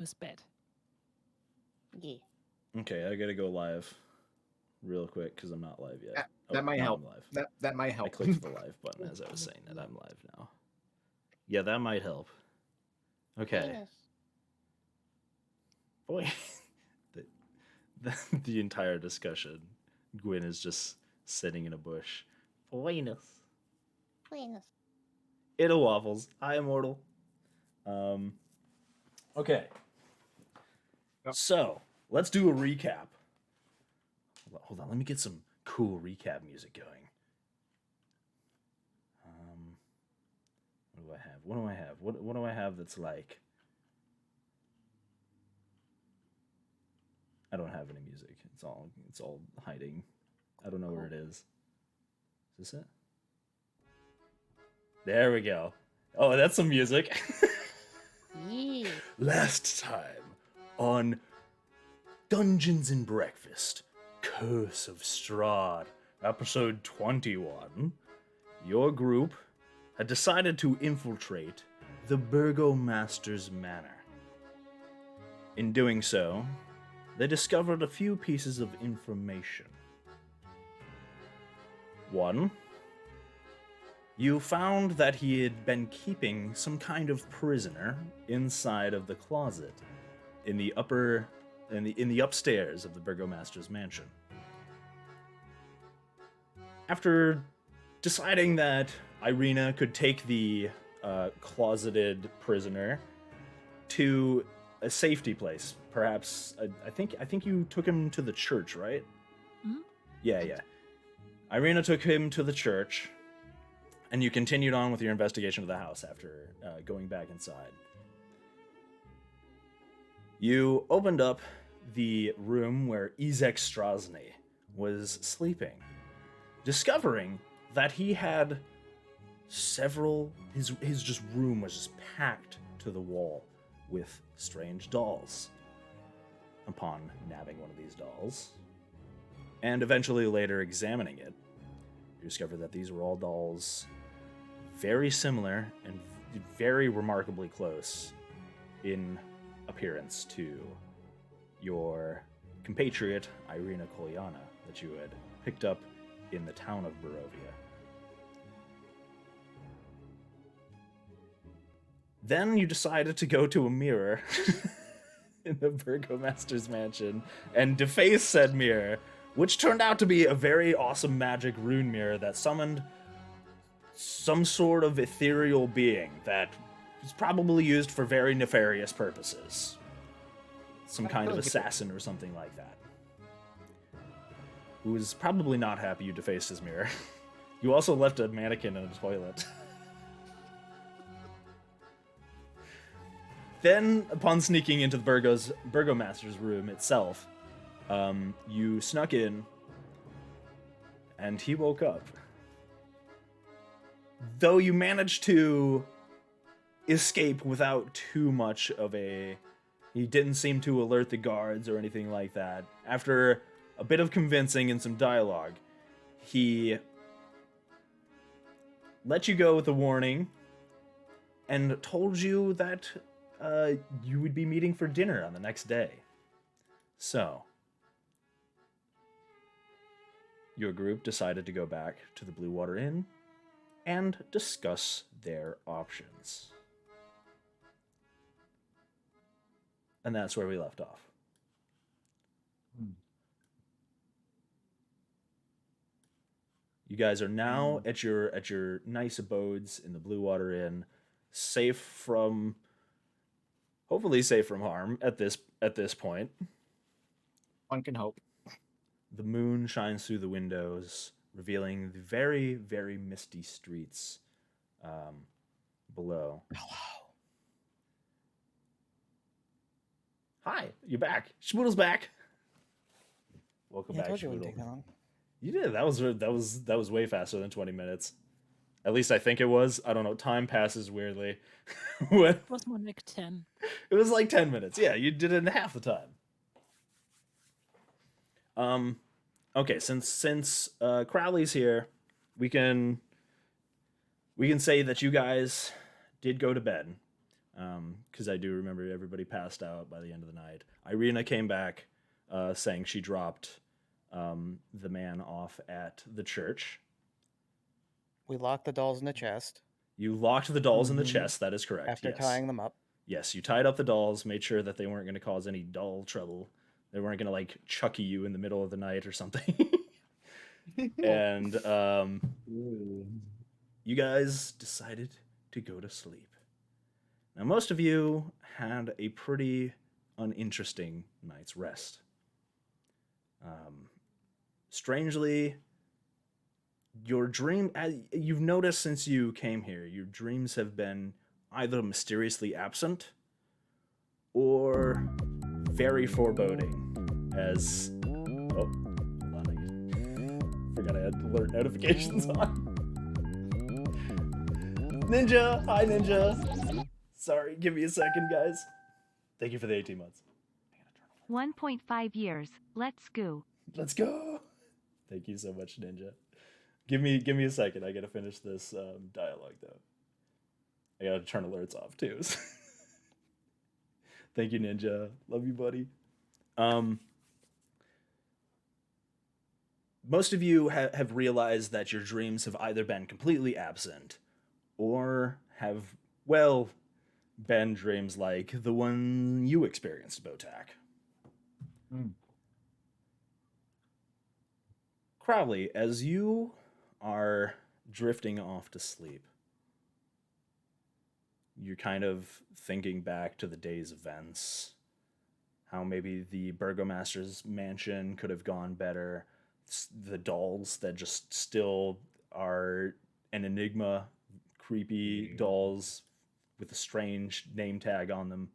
was bad. Yeah. Okay, I gotta go live real quick because I'm not live yet. That might help. I'm live. That might help. I clicked the live button as I was saying that I'm live now. Yeah, that might help. Okay. Yes. Boy, the entire discussion, Gwyn is just sitting in a bush. Buenos. Buenos. It'll waffles. Hi, immortal. Okay. Yep. So let's do a recap. Hold on, let me get some cool recap music going. What do I have? What do I have that's like? I don't have any music. It's all hiding. I don't know where it is. Is this it? There we go. Oh, that's some music. Yeah. Last time on Dungeons and Breakfast, Curse of Strahd, episode 21, your group had decided to infiltrate the Burgomaster's manor. In doing so, they discovered a few pieces of information. One, you found that he had been keeping some kind of prisoner inside of the closet in the upstairs of the Burgomaster's mansion. After deciding that Irina could take the closeted prisoner to a safety place, perhaps I think you took him to the church, right? Mm-hmm. Yeah. Irina took him to the church, and you continued on with your investigation of the house after going back inside. You opened up the room where Izek Strasny was sleeping, discovering that he had his just room was just packed to the wall with strange dolls. Upon nabbing one of these dolls, and eventually later examining it, you discover that these were all dolls very similar and very remarkably close in appearance to your compatriot Irina Kolyana that you had picked up in the town of Barovia. Then you decided to go to a mirror in the Burgomaster's mansion and deface said mirror, which turned out to be a very awesome magic rune mirror that summoned some sort of ethereal being that was probably used for very nefarious purposes. Some kind of assassin or something like that. Who was probably not happy you defaced his mirror. You also left a mannequin in a toilet. Then, upon sneaking into the Burgomaster's room itself, you snuck in, and he woke up. Though you managed to escape without too much of a... He didn't seem to alert the guards or anything like that. After a bit of convincing and some dialogue, he let you go with a warning and told you that you would be meeting for dinner on the next day. So, your group decided to go back to the Blue Water Inn and discuss their options. And that's where we left off. You guys are now at your nice abodes in the Blue Water Inn, hopefully safe from harm at this point. One can hope. The moon shines through the windows, revealing the very, very misty streets below. Hello. Hi, you're back. Schmoodle's back. Welcome back, I told you it wouldn't Schmoodle. take that long. You did. That was way faster than 20 minutes. At least I think it was. I don't know. Time passes weirdly. It was more like 10. It was like 10 minutes. Yeah, you did it in half the time. Okay, since Crowley's here, we can say that you guys did go to bed. because I do remember everybody passed out by the end of the night. Irina came back saying she dropped the man off at the church. We locked the dolls in the chest You locked the dolls in the Mhm. chest, that is correct. after Yes. tying them up. Yes, you tied up the dolls, made sure that they weren't going to cause any doll trouble. They weren't going to like Chucky you in the middle of the night or something. And Ooh. you guys decided to go to sleep. Now, most of you had a pretty uninteresting night's rest. Strangely, your dream, as you've noticed since you came here, your dreams have been either mysteriously absent or very foreboding. As oh, hold on, I forgot I had alert notifications on. Ninja, hi Ninja. Sorry, give me a second, guys. Thank you for the 18 months. 1.5 years. Let's go. Let's go. Thank you so much, Ninja. Give me a second. I gotta finish this dialogue though. I gotta turn alerts off too. Thank you, Ninja. Love you, buddy. Most of you have realized that your dreams have either been completely absent or have, well, been dreams like the one you experienced, Botak. Mm. Crowley, as you are drifting off to sleep, you're kind of thinking back to the day's events, how maybe the burgomaster's mansion could have gone better, the dolls that just still are an enigma, creepy dolls with a strange name tag on them.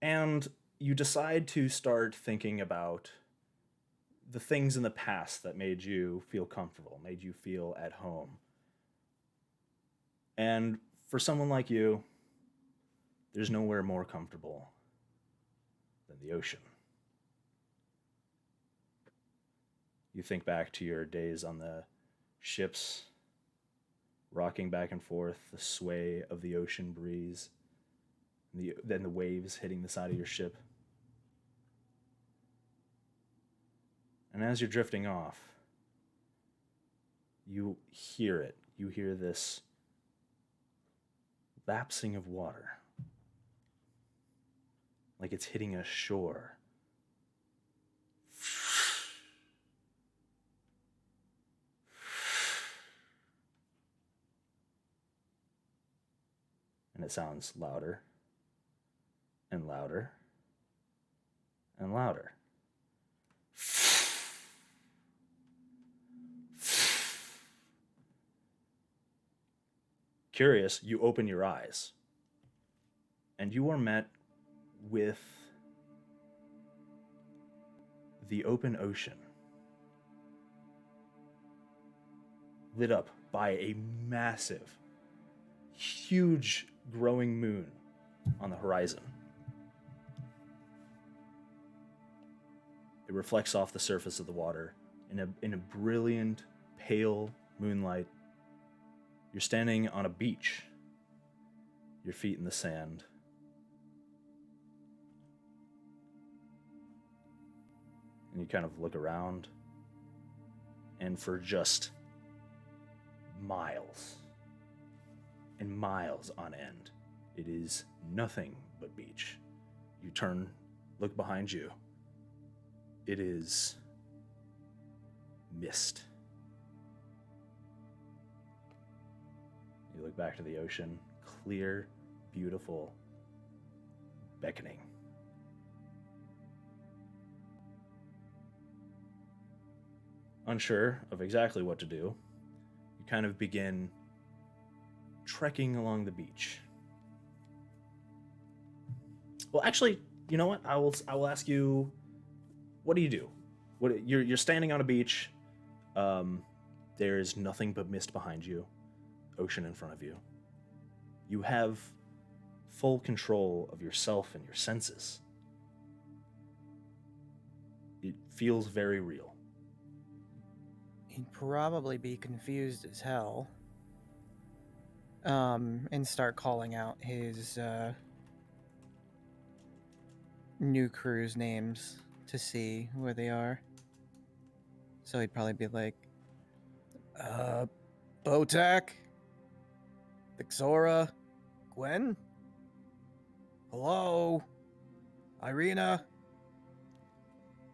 And you decide to start thinking about the things in the past that made you feel comfortable, made you feel at home. And for someone like you, there's nowhere more comfortable than the ocean. You think back to your days on the ships, rocking back and forth, the sway of the ocean breeze, then the waves hitting the side of your ship. And as you're drifting off, you hear it. You hear this lapsing of water, like it's hitting a shore. And it sounds louder and louder and louder. Curious, you open your eyes and you are met with the open ocean, lit up by a massive, huge growing moon on the horizon. It reflects off the surface of the water in a brilliant, pale moonlight. You're standing on a beach, your feet in the sand. And you kind of look around, and for just miles and miles on end, it is nothing but beach. You turn, look behind you. It is mist. You look back to the ocean, clear, beautiful, beckoning. Unsure of exactly what to do, you kind of begin trekking along the beach. Well, actually, you know what? I will ask you, what do you do? You're standing on a beach. There's nothing but mist behind you, ocean in front of you. You have full control of yourself and your senses. It feels very real. He'd probably be confused as hell. and start calling out his new crew's names to see where they are. So he'd probably be like, Botak, Vixora, Gwen, hello, Irina.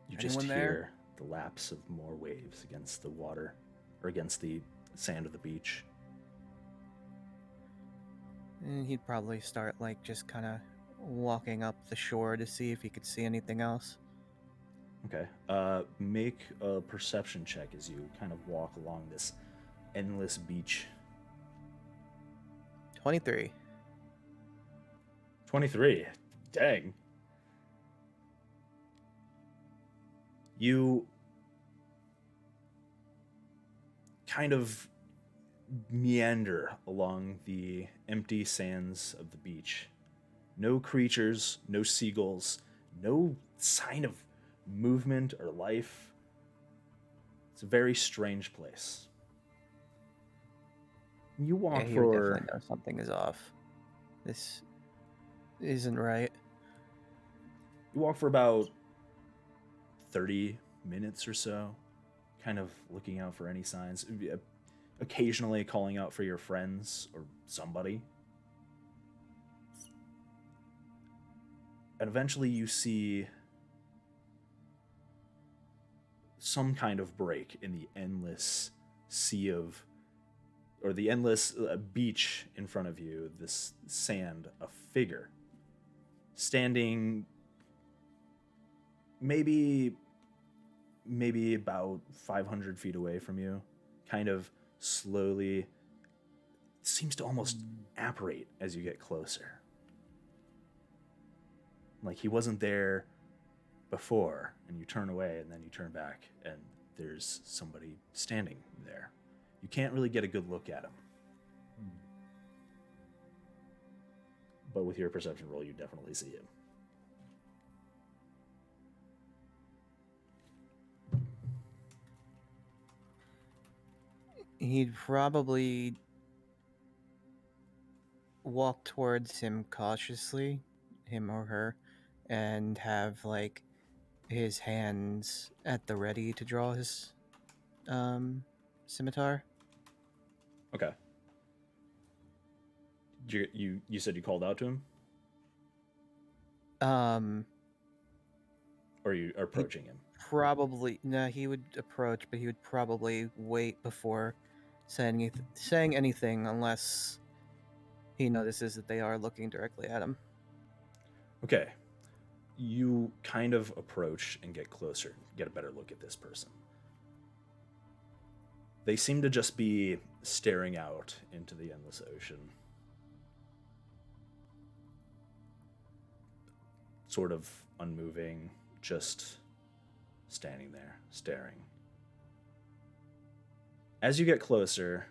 You just Anyone hear there? the laps of more waves against the water, or against the sand of the beach. And he'd probably start like just kind of walking up the shore to see if he could see anything else. Okay. Make a perception check as you kind of walk along this endless beach. 23. 23. Dang. You kind of meander along the empty sands of the beach. No creatures, no seagulls, no sign of movement or life. It's a very strange place. You walk He would for definitely know something is off. This isn't right. you walk for about 30 minutes or so, kind of looking out for any signs, occasionally calling out for your friends or somebody. And eventually you see some kind of break in the endless sea of, or the endless beach in front of you, this sand, a figure standing maybe about 500 feet away from you, kind of slowly, seems to almost apparate as you get closer. Like he wasn't there before, and you turn away, and then you turn back, and there's somebody standing there. You can't really get a good look at him. But with your perception roll, you definitely see him. He'd probably walk towards him cautiously, him or her, and have like his hands at the ready to draw his scimitar. Okay. You said you called out to him? Or you are approaching him? Probably no. He would approach, but he would probably wait before saying anything unless he notices that they are looking directly at him. Okay. You kind of approach and get closer, get a better look at this person. They seem to just be staring out into the endless ocean. Sort of unmoving, just standing there, staring. As you get closer,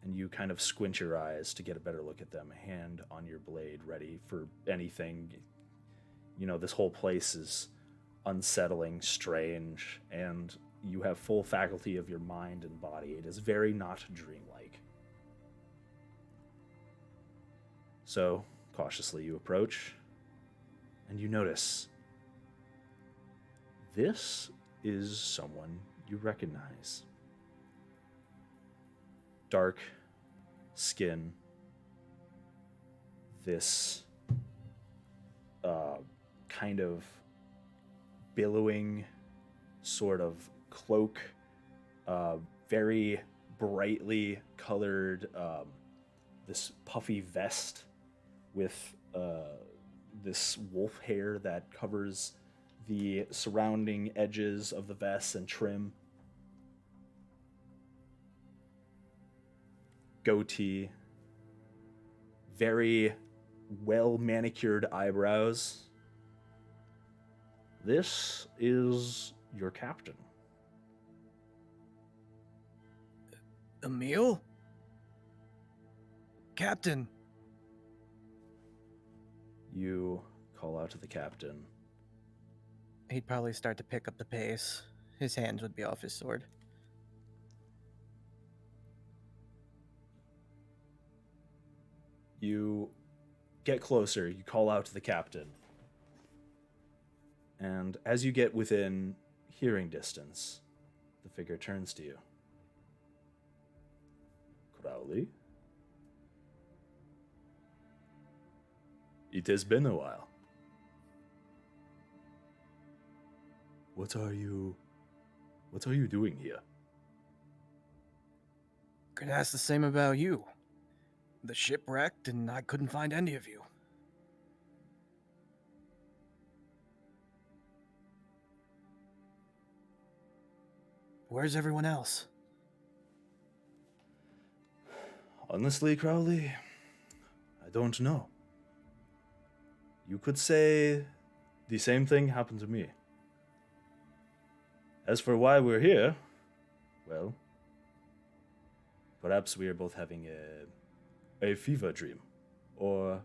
and you kind of squint your eyes to get a better look at them, hand on your blade, ready for anything. You know, this whole place is unsettling, strange, and you have full faculty of your mind and body. It is very not dreamlike. So, cautiously you approach, and you notice this is someone you recognize. Dark skin, this kind of billowing sort of cloak, very brightly colored, this puffy vest with this wolf hair that covers the surrounding edges of the vest and trim. Goatee, very well manicured eyebrows. This is your captain. Emil? Captain. You call out to the captain. He'd probably start to pick up the pace. His hands would be off his sword. You get closer, you call out to the captain. And as you get within hearing distance, the figure turns to you. Crowley? It has been a while. What are you doing here? Could ask the same about you. The ship wrecked and I couldn't find any of you. Where's everyone else? Honestly, Crowley, I don't know. You could say the same thing happened to me. As for why we're here, well, perhaps we are both having a fever dream. Or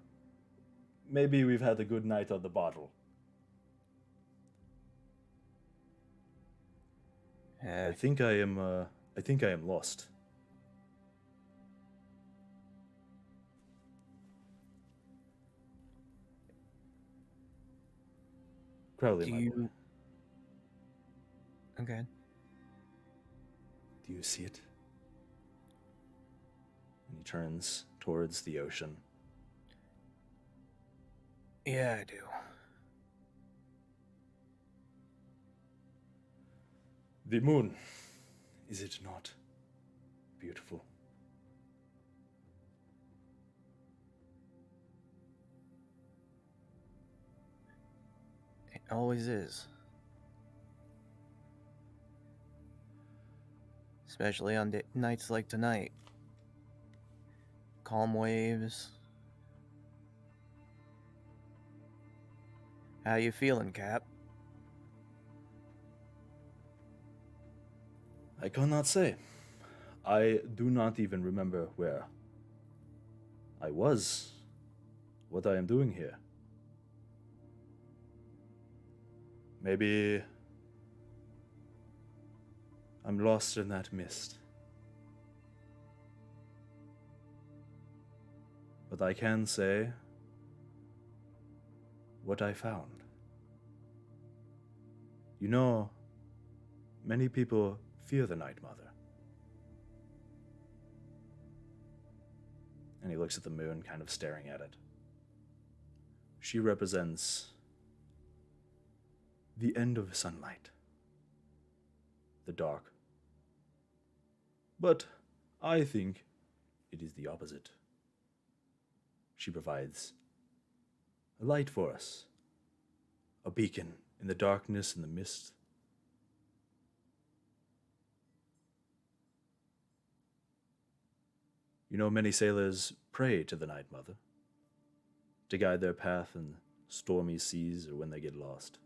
maybe we've had a good night on the bottle. I think I am lost. Crowley, Do my boy, you... Okay. do you see it? And he turns towards the ocean. Yeah, I do. The moon, is it not beautiful? It always is. Especially on nights like tonight. Calm waves. How you feeling, Cap? I cannot say. I do not even remember where I was, what I am doing here. Maybe I'm lost in that mist. But I can say what I found. You know, many people fear the Night Mother. And he looks at the moon, kind of staring at it. She represents the end of sunlight, the dark. But I think it is the opposite. She provides a light for us, a beacon in the darkness and the mist. You know, many sailors pray to the Night Mother to guide their path in stormy seas or when they get lost.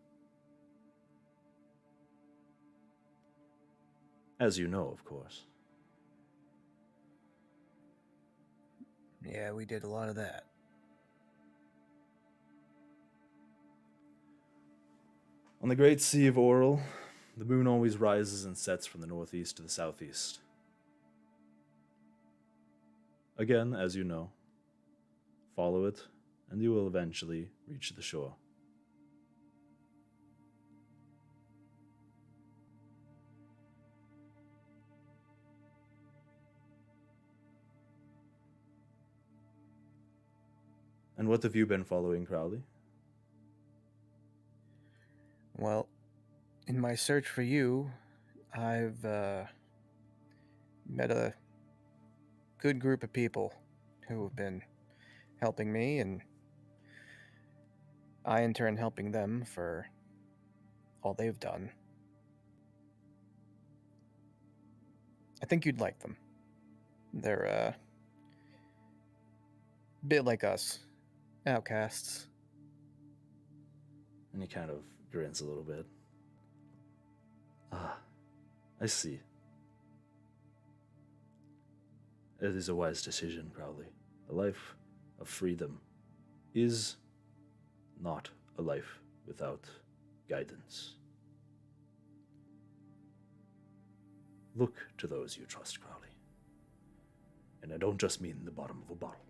As you know, of course. Yeah, we did a lot of that. On the great sea of Oral, the moon always rises and sets from the northeast to the southeast. Again, as you know, follow it, and you will eventually reach the shore. And what have you been following, Crowley? Well, in my search for you, I've met a good group of people who have been helping me, and I in turn helping them for all they've done. I think you'd like them. They're a bit like us, outcasts. And he kind of grins a little bit. Ah, I see. It is a wise decision, Crowley. A life of freedom is not a life without guidance. Look to those you trust, Crowley. And I don't just mean the bottom of a bottle.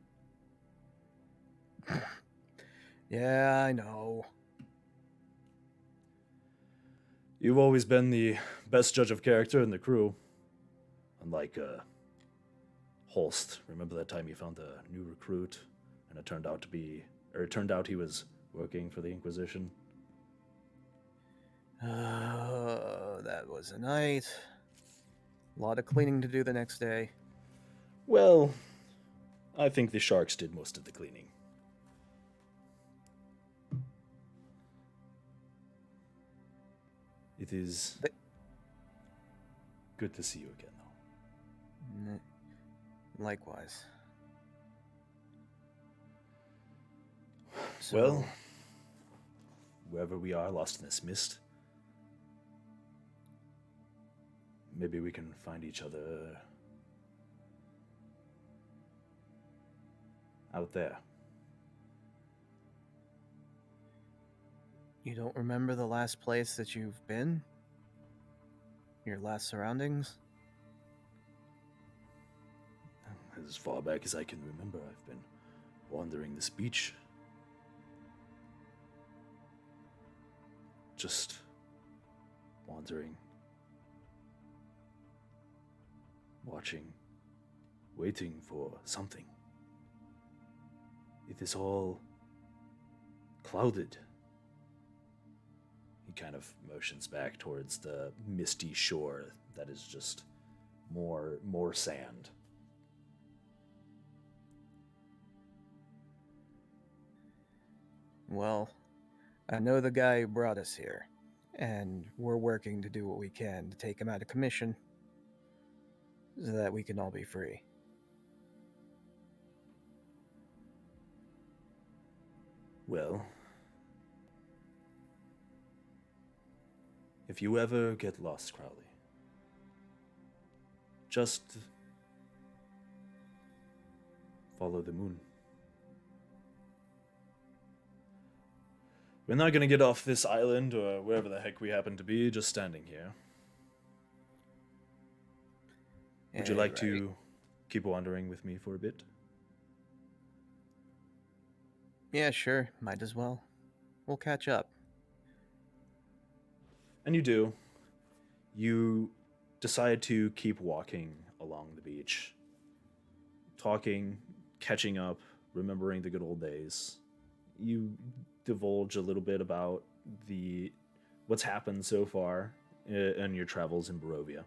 Yeah, I know. You've always been the best judge of character in the crew. Unlike Holst. Remember that time you found a new recruit and it turned out he was working for the Inquisition? That was a night. A lot of cleaning to do the next day. Well, I think the sharks did most of the cleaning. It is good to see you again, though. Likewise. Well, wherever we are, lost in this mist, maybe we can find each other out there. You don't remember the last place that you've been? Your last surroundings? As far back as I can remember, I've been wandering this beach. Just wandering. Watching. Waiting for something. It is all clouded. He kind of motions back towards the misty shore that is just more sand. Well, I know the guy who brought us here, and we're working to do what we can to take him out of commission so that we can all be free. Well, if you ever get lost, Crowley, just follow the moon. We're not gonna get off this island or wherever the heck we happen to be, just standing here. Would you like to keep wandering with me for a bit? Yeah, sure. Might as well. We'll catch up. And you do. You decide to keep walking along the beach, talking, catching up, remembering the good old days. You divulge a little bit about what's happened so far in your travels in Barovia.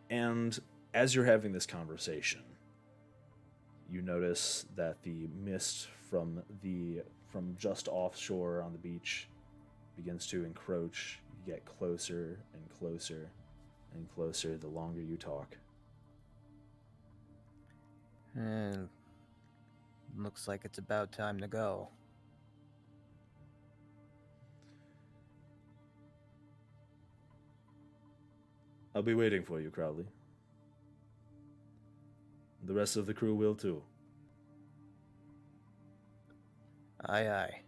And as you're having this conversation, you notice that the mist from just offshore on the beach begins to encroach. You get closer and closer and closer the longer you talk. And looks like it's about time to go. I'll be waiting for you, Crowley. The rest of the crew will too. Aye, aye.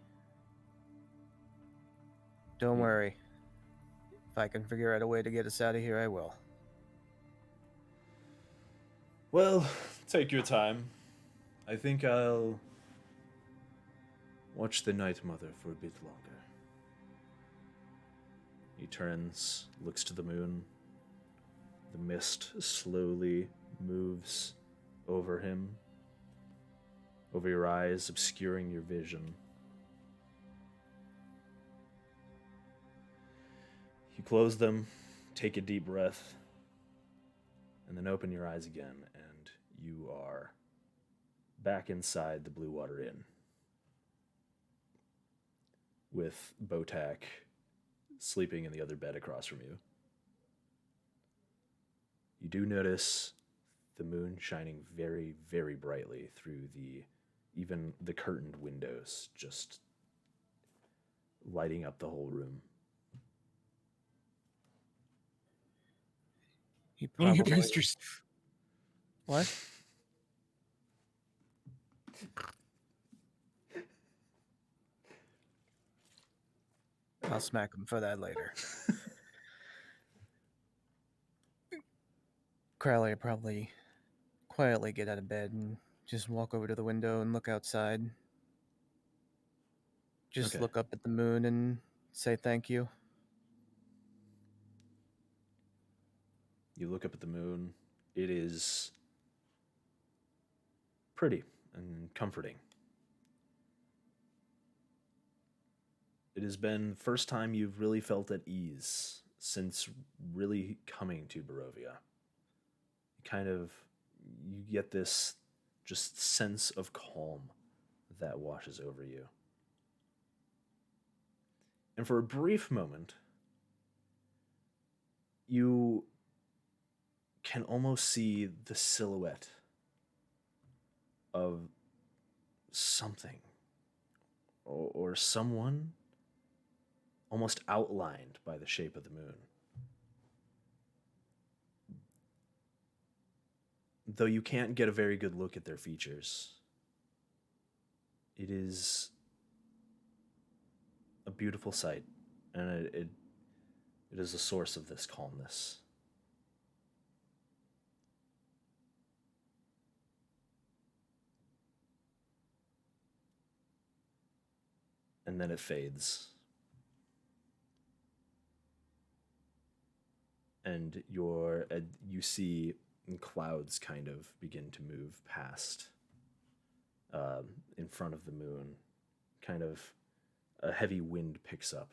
Don't worry. If I can figure out a way to get us out of here, I will. Well, take your time. I think I'll watch the Night Mother for a bit longer. He turns, looks to the moon. The mist slowly moves over him, over your eyes, obscuring your vision. You close them, take a deep breath, and then open your eyes again, and you are back inside the Blue Water Inn with Botak sleeping in the other bed across from you. You do notice the moon shining very, very brightly through even the curtained windows, just lighting up the whole room. He Oh, you probably... bastards. What? I'll smack him for that later. Crowley probably quietly get out of bed and just walk over to the window and look outside. Just Okay. look up at the moon and say thank you. You look up at the moon. It is pretty and comforting. It has been the first time you've really felt at ease since really coming to Barovia. Kind of, you get this just sense of calm that washes over you. And for a brief moment, you can almost see the silhouette of something or someone almost outlined by the shape of the moon. Though you can't get a very good look at their features, it is a beautiful sight, and it is a source of this calmness. And then it fades. And you see clouds kind of begin to move past in front of the moon. Kind of a heavy wind picks up,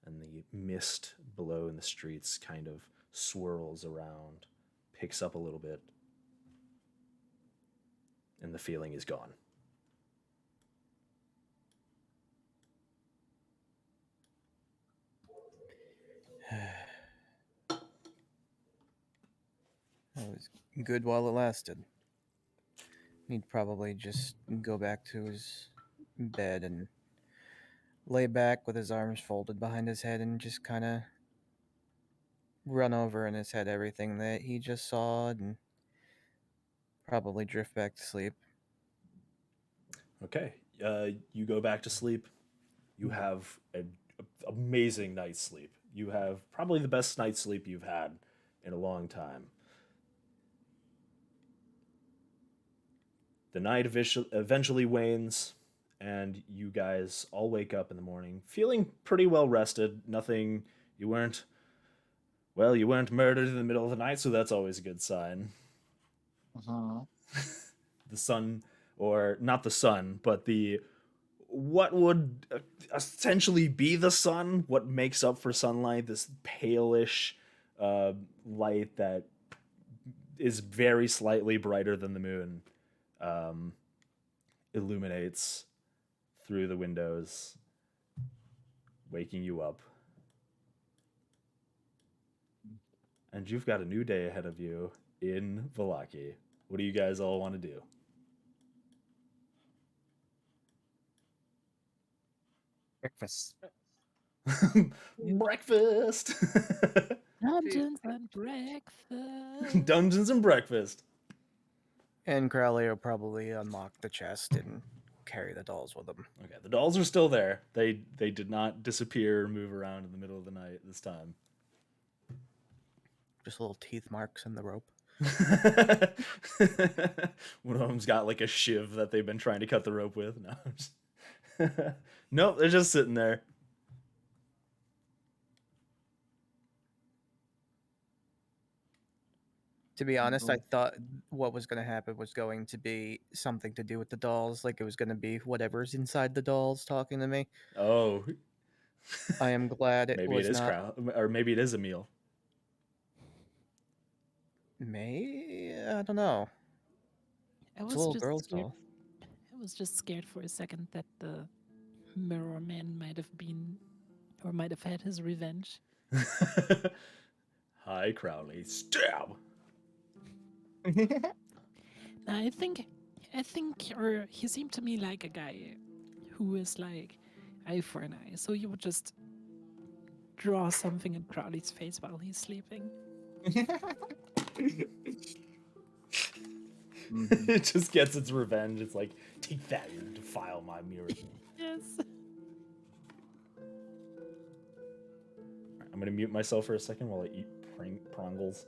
and the mist below in the streets kind of swirls around, picks up a little bit, and the feeling is gone. That was good while it lasted. He'd probably just go back to his bed and lay back with his arms folded behind his head and just kind of run over in his head everything that he just saw and probably drift back to sleep. Okay, you go back to sleep. You have an amazing night's sleep. You have probably the best night's sleep you've had in a long time. The night eventually wanes, and you guys all wake up in the morning feeling pretty well rested. Nothing, you weren't, well, you weren't murdered in the middle of the night, so that's always a good sign. Uh-huh. The sun, or not the sun, but what would essentially be the sun, what makes up for sunlight, this palish light that is very slightly brighter than the moon, illuminates through the windows, waking you up. And you've got a new day ahead of you in Vallaki. What do you guys all want to do? Breakfast. Breakfast! Dungeons and breakfast. Dungeons and breakfast. And Crowley will probably unlock the chest and carry the dolls with him. Okay, the dolls are still there. They did not disappear or move around in the middle of the night this time. Just little teeth marks in the rope. One of them's got like a shiv that they've been trying to cut the rope with. No, nope, they're just sitting there. To be honest, I thought what was going to happen was going to be something to do with the dolls. Like it was going to be whatever's inside the dolls talking to me. Oh, I am glad it maybe was it is not. or maybe it is a meal. I don't know. I It's was a little just girl's scared. doll. I was just scared for a second that the Mirror Man might have been, or might have had his revenge. Hi, Crowley. Stab. I think, or he seemed to me like a guy who is like eye for an eye. So you would just draw something in Crowley's face while he's sleeping. It just gets its revenge. It's like, take that, you defile my mirror. Yes. I'm gonna mute myself for a second while I eat prongles.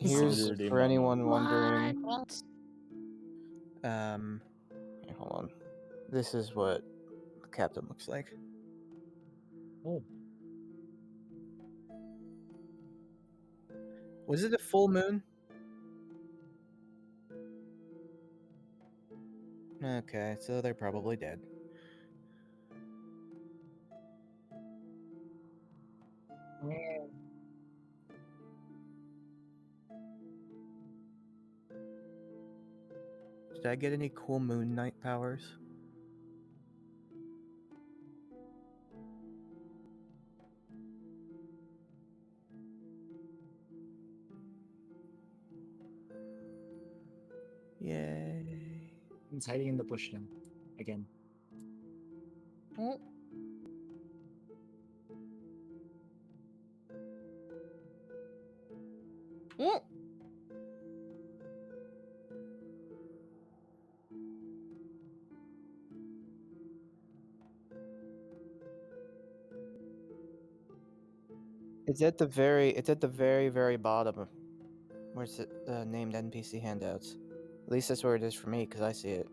Here's Redeem for that anyone wondering. What? Here, hold on. This is what the captain looks like. Oh, Was it a full moon? Okay, so they're probably dead. Did I get any cool Moon Knight powers? Yay. he's hiding in the bush now. Again. Mm. Mm. It's at the very bottom. Where's it named NPC handouts? At least that's where it is for me, because I see it.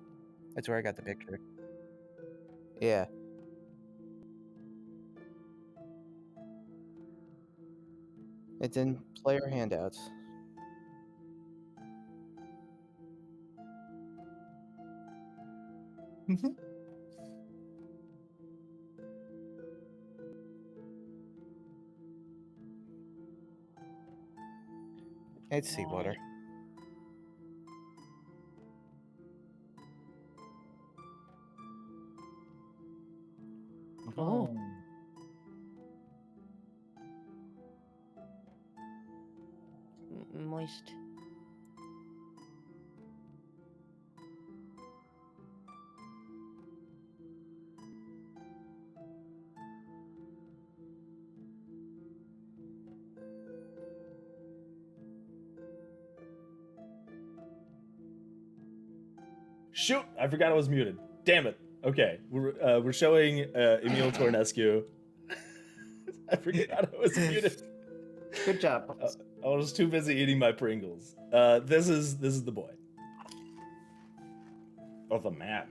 That's where I got the picture. Yeah. It's in player handouts. It's seawater. Oh. Moist. Shoot! I forgot I was muted. Damn it. Okay, we're showing Emil Tornescu. I forgot I was muted. Good job. I was too busy eating my Pringles. This is the boy. Oh, the man.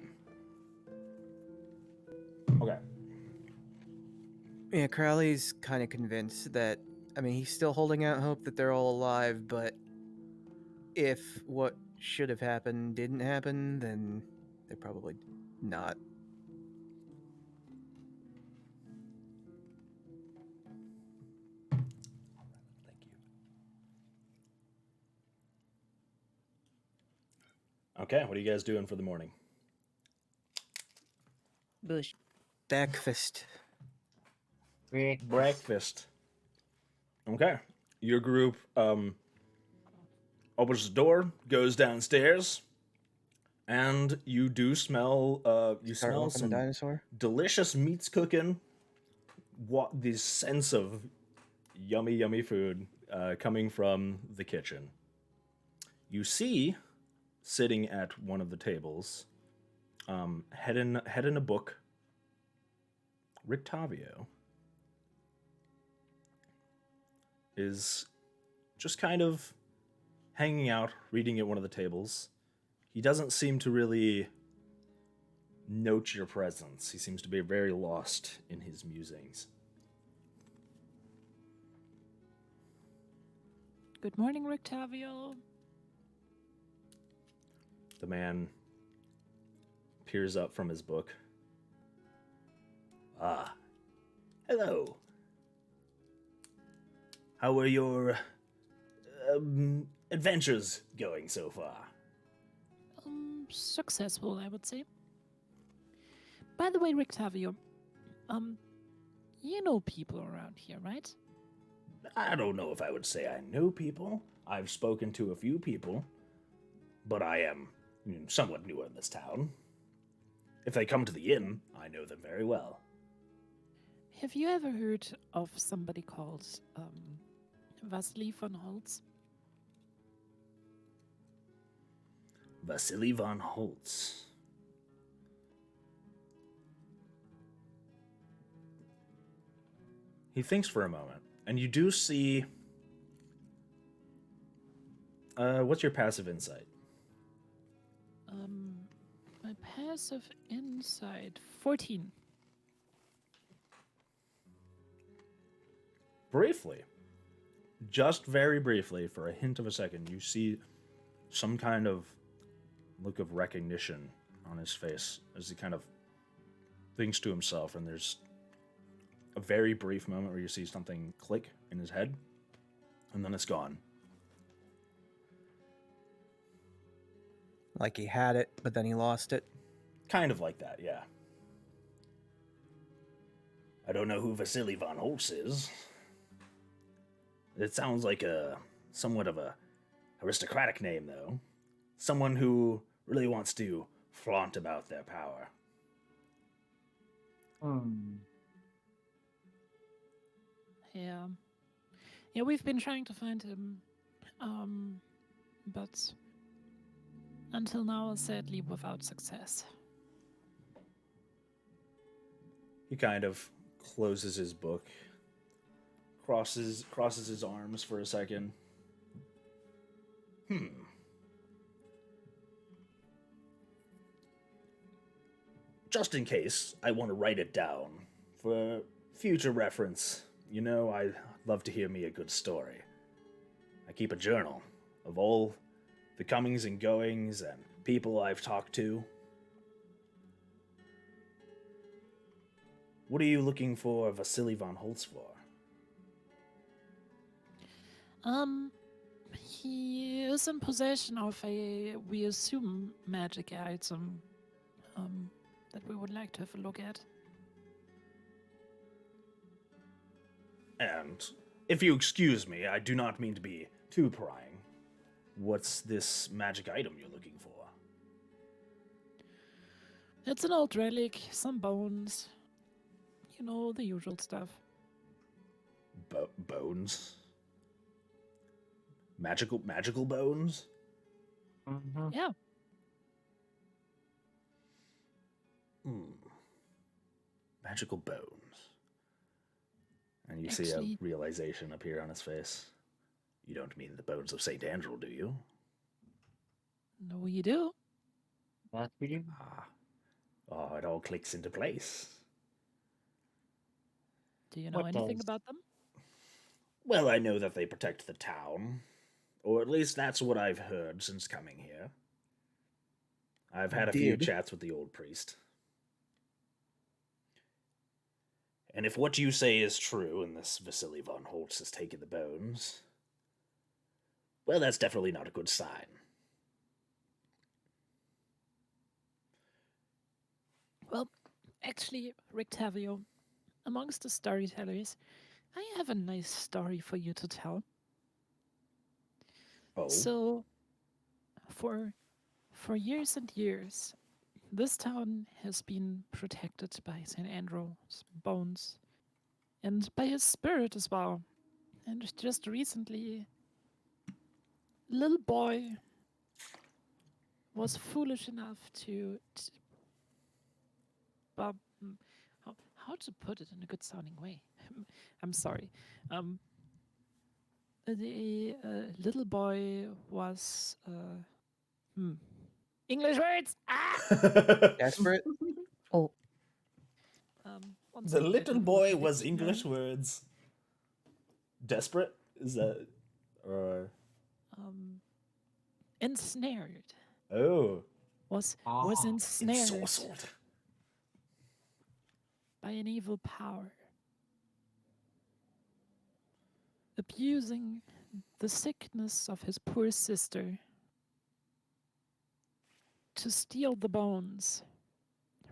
Okay. Yeah, Crowley's kind of convinced that. I mean, he's still holding out hope that they're all alive, but if what should have happened didn't happen, then they're probably not. Thank you. Okay, what are you guys doing for the morning? Bush. Breakfast. Breakfast. Okay. Your group opens the door, goes downstairs, and you do smell you Start smell walking the some dinosaur. delicious meats cooking. What the sense of yummy food coming from the kitchen. You see, sitting at one of the tables, head in a book, Rictavio is just kind of hanging out, reading at one of the tables. He doesn't seem to really note your presence. He seems to be very lost in his musings. Good morning, Rictavio. The man peers up from his book. Ah, hello. How are your adventures going so far? Successful, I would say. By the way, Rictavio, you know people around here, right? I don't know if I would say I know people. I've spoken to a few people, but I am somewhat new in this town. If they come to the inn, I know them very well. Have you ever heard of somebody called Vasily von Holtz? Vasily von Holtz. He thinks for a moment, and you do see What's your passive insight? My passive insight 14. Briefly, just very briefly, for a hint of a second, you see some kind of look of recognition on his face as he kind of thinks to himself, and there's a very brief moment where you see something click in his head, and then it's gone. Like he had it, but then he lost it. Kind of like that, yeah. I don't know who Vasily von Holtz is. It sounds like somewhat of a aristocratic name, though. Someone who really wants to flaunt about their power. Yeah. Yeah, we've been trying to find him. But until now, sadly, without success. He kind of closes his book, crosses his arms for a second. Just in case, I want to write it down for future reference. You know, I love to hear me a good story. I keep a journal of all the comings and goings and people I've talked to. What are you looking for Vasily von Holtz for? He is in possession of we assume, magic item, that we would like to have a look at. And if you excuse me, I do not mean to be too prying. What's this magic item you're looking for? It's an old relic, some bones. You know, the usual stuff. Bones? Magical bones? Mm-hmm. Yeah. Magical bones. And you see Actually- a realization appear on his face. You don't mean the bones of St. Andrew, do you? No, you do. That we do. Oh, it all clicks into place. Do you know What anything does? about them? Well, I know that they protect the town. Or at least that's what I've heard since coming here. I've had a few Did. chats with the old priest. And if what you say is true, and this Vasily von Holtz has taken the bones, well, that's definitely not a good sign. Well, actually, Rictavio, amongst the storytellers, I have a nice story for you to tell. Oh, So, for years and years, this town has been protected by St. Andrew's bones and by his spirit as well. And just recently, a little boy was foolish enough to how, how to put it in a good sounding way. I'm sorry. The little boy was English words. Desperate? Oh, One the second, I little can boy open was the email. English words. Desperate? Is that... Or... Ensnared. Oh. Was Ah, ensnared Ensorcelled. by an evil power, abusing the sickness of his poor sister to steal the bones,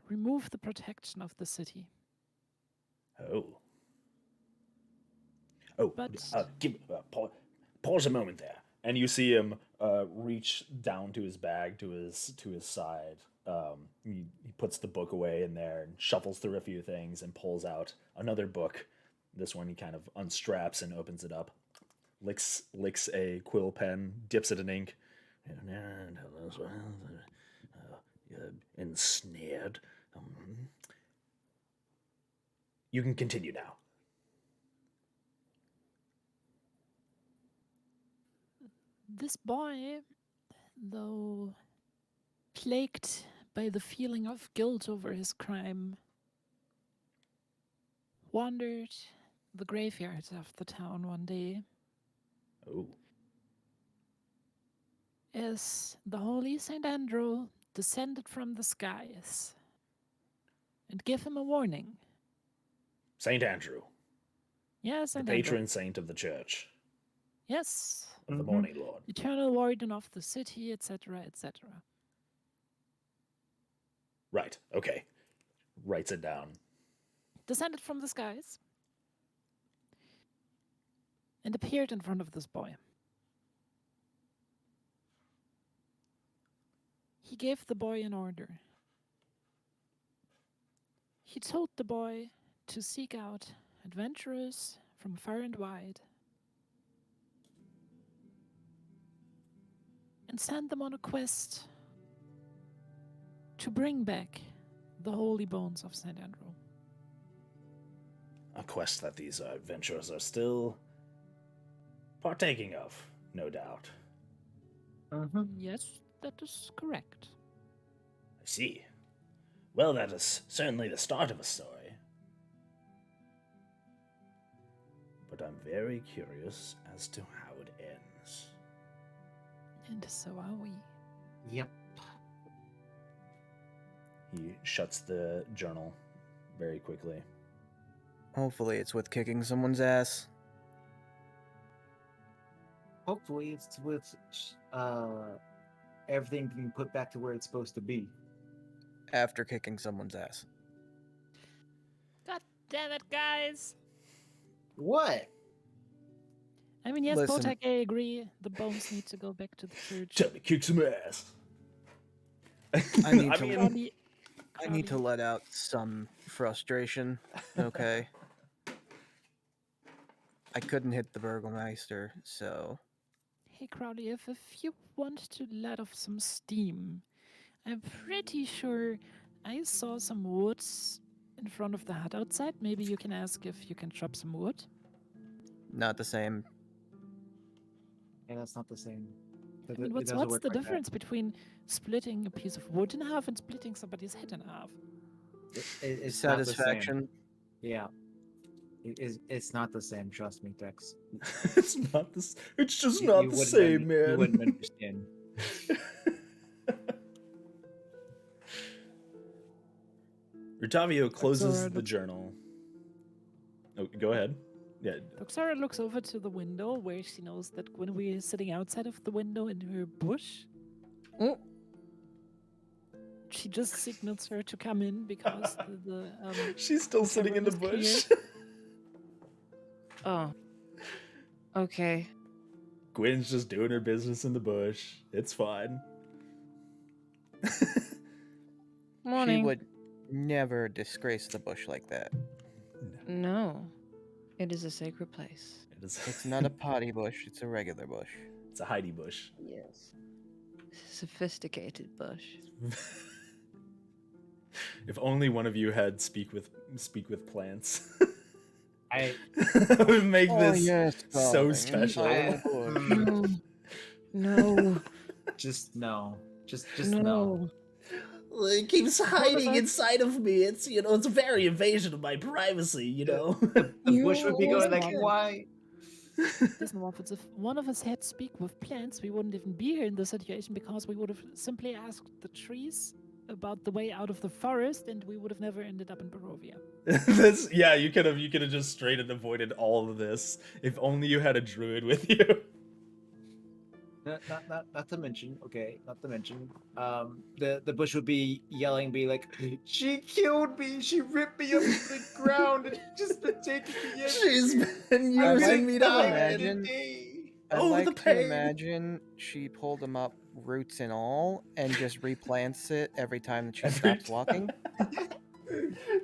remove the protection of the city. Oh. Oh, But- pause a moment there, and you see him reach down to his bag, to his side. He puts the book away in there and shuffles through a few things and pulls out another book. This one he kind of unstraps and opens it up, licks a quill pen, dips it in ink. Ensnared. You can continue now. This boy, though plagued by the feeling of guilt over his crime, wandered the graveyards of the town one day Oh. as the holy Saint Andrew descended from the skies and gave him a warning. Saint Andrew, Yes, the Saint Andrew. patron saint of the church, Yes, of the Mhm. Morning Lord. eternal warden of the city, etc., etc. Right, okay. Writes it down. Descended from the skies and appeared in front of this boy. He gave the boy an order. He told the boy to seek out adventurers from far and wide and send them on a quest to bring back the holy bones of St. Andrew. A quest that these adventurers are still partaking of, no doubt. Mhm. Yes, that is correct. I see. Well, that is certainly the start of a story. But I'm very curious as to how it ends. And so are we. Yep. He shuts the journal very quickly. Hopefully, it's with kicking someone's ass. Hopefully, it's with everything being put back to where it's supposed to be. After kicking someone's ass. God damn it, guys! What? I mean, yes, Listen. Botak, I agree. The bones need to go back to the church. Tell me, kick some ass. I need to- mean, Crowley, I need to let out some frustration, okay? I couldn't hit the Burgomeister, so Hey Crowley, if you want to let off some steam, I'm pretty sure I saw some woods in front of the hut outside. Maybe you can ask if you can chop some wood. not the same. Yeah, that's not the same. I mean, what's the difference between splitting a piece of wood in half and splitting somebody's head in half? It's not the same. Satisfaction. Yeah. It's not the same, trust me, Tex. it's not this. It's just You- not you the wouldn't same, un- man. You wouldn't understand. Rutavio closes Sorry, the looks- journal. Oh, go ahead. Yeah. Doxara looks over to the window where she knows that Guinevere is sitting outside of the window in her bush. Mm. She just signals her to come in because She's still the sitting in the cavern bush. is Oh. Okay. Gwen's just doing her business in the bush. It's fine. Morning. She would never disgrace the bush like that. No. It is a sacred place. It is. It's not a potty bush, it's a regular bush. It's a Heidi bush. Yes. Sophisticated bush. If only one of you had speak with plants. I That would make this so darling. special. I- No. No. just no. Just no. no. It keeps hiding I- inside of me. It's it's a very invasion of my privacy. The bush would be going like, You- why? Listen, Waffles, if one of us had to speak with plants, we wouldn't even be here in this situation because we would have simply asked the trees about the way out of the forest and we would have never ended up in Barovia. You could have just straight and avoided all of this if only you had a druid with you. Not to mention, okay, not to mention, the bush would be yelling, be like, she killed me, she ripped me up to the ground, and she's just been taking me in. She's been I using like me to to Night hide. and imagine- day. I Oh, the like to pain. imagine she pulled him up, roots and all, and just replants it every time that she Every stops walking.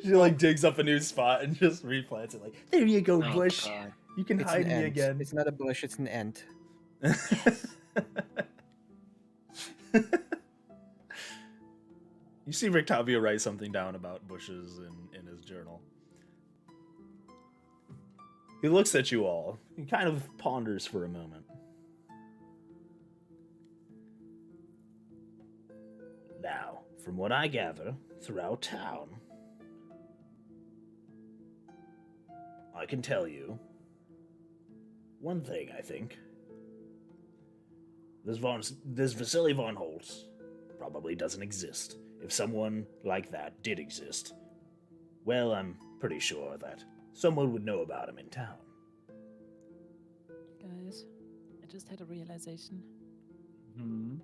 She like digs up a new spot and just replants it. Like, there you go, Oh, bush. God. You can It's hide an me ent. again. It's not a bush, it's an ent. You see Rictavio write something down about bushes in his journal. He looks at you all. He kind of ponders for a moment. Now, from what I gather throughout town, I can tell you one thing, I think. This Vasily von Holtz probably doesn't exist. If someone like that did exist, well, I'm pretty sure that someone would know about him in town. Guys, I just had a realization. Hmm.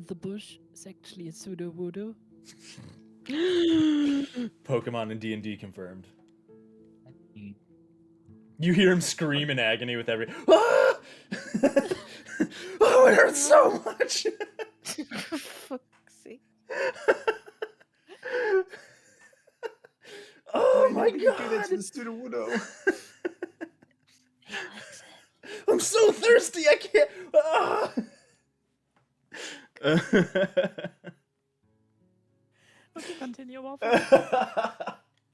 The bush is actually a pseudo voodoo. Pokemon and D&D confirmed. You hear him scream in agony with every. Ah! Oh, it hurts so much. For fuck's sake. Oh my Why did you do that to god! the student widow? He likes it. I'm so thirsty. I can't. Ah! Okay, continue, Waffle.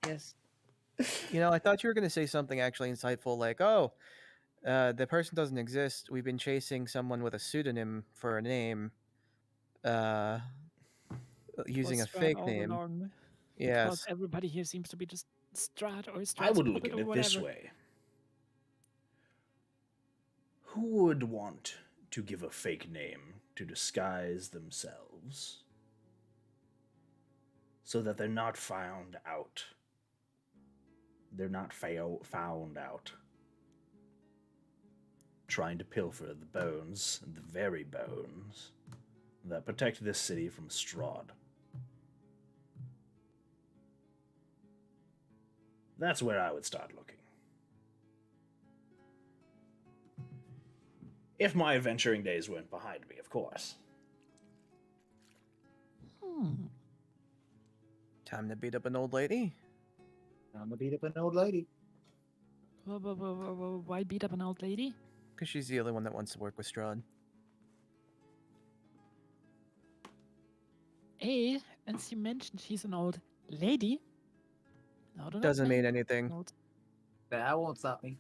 Yes. You know, I thought you were going to say something actually insightful, like, "Oh, the person doesn't exist. We've been chasing someone with a pseudonym for a name, uh, using a Was Strahd fake all name." along, because Yes. everybody here seems to be just Strahd or I Strahd's would look puppet at or it whatever. this way. Who would want to give a fake name to disguise themselves so that they're not found out? They're not found out. Trying to pilfer the bones, the very bones, that protect this city from Strahd. That's where I would start looking. If my adventuring days weren't behind me, of course. Time to beat up an old lady. I'm gonna beat up an old lady. Why beat up an old lady? Because she's the only one that wants to work with Strahd. As you mentioned, she's an old lady. Not an Doesn't old mean man. anything. Old- That won't stop me.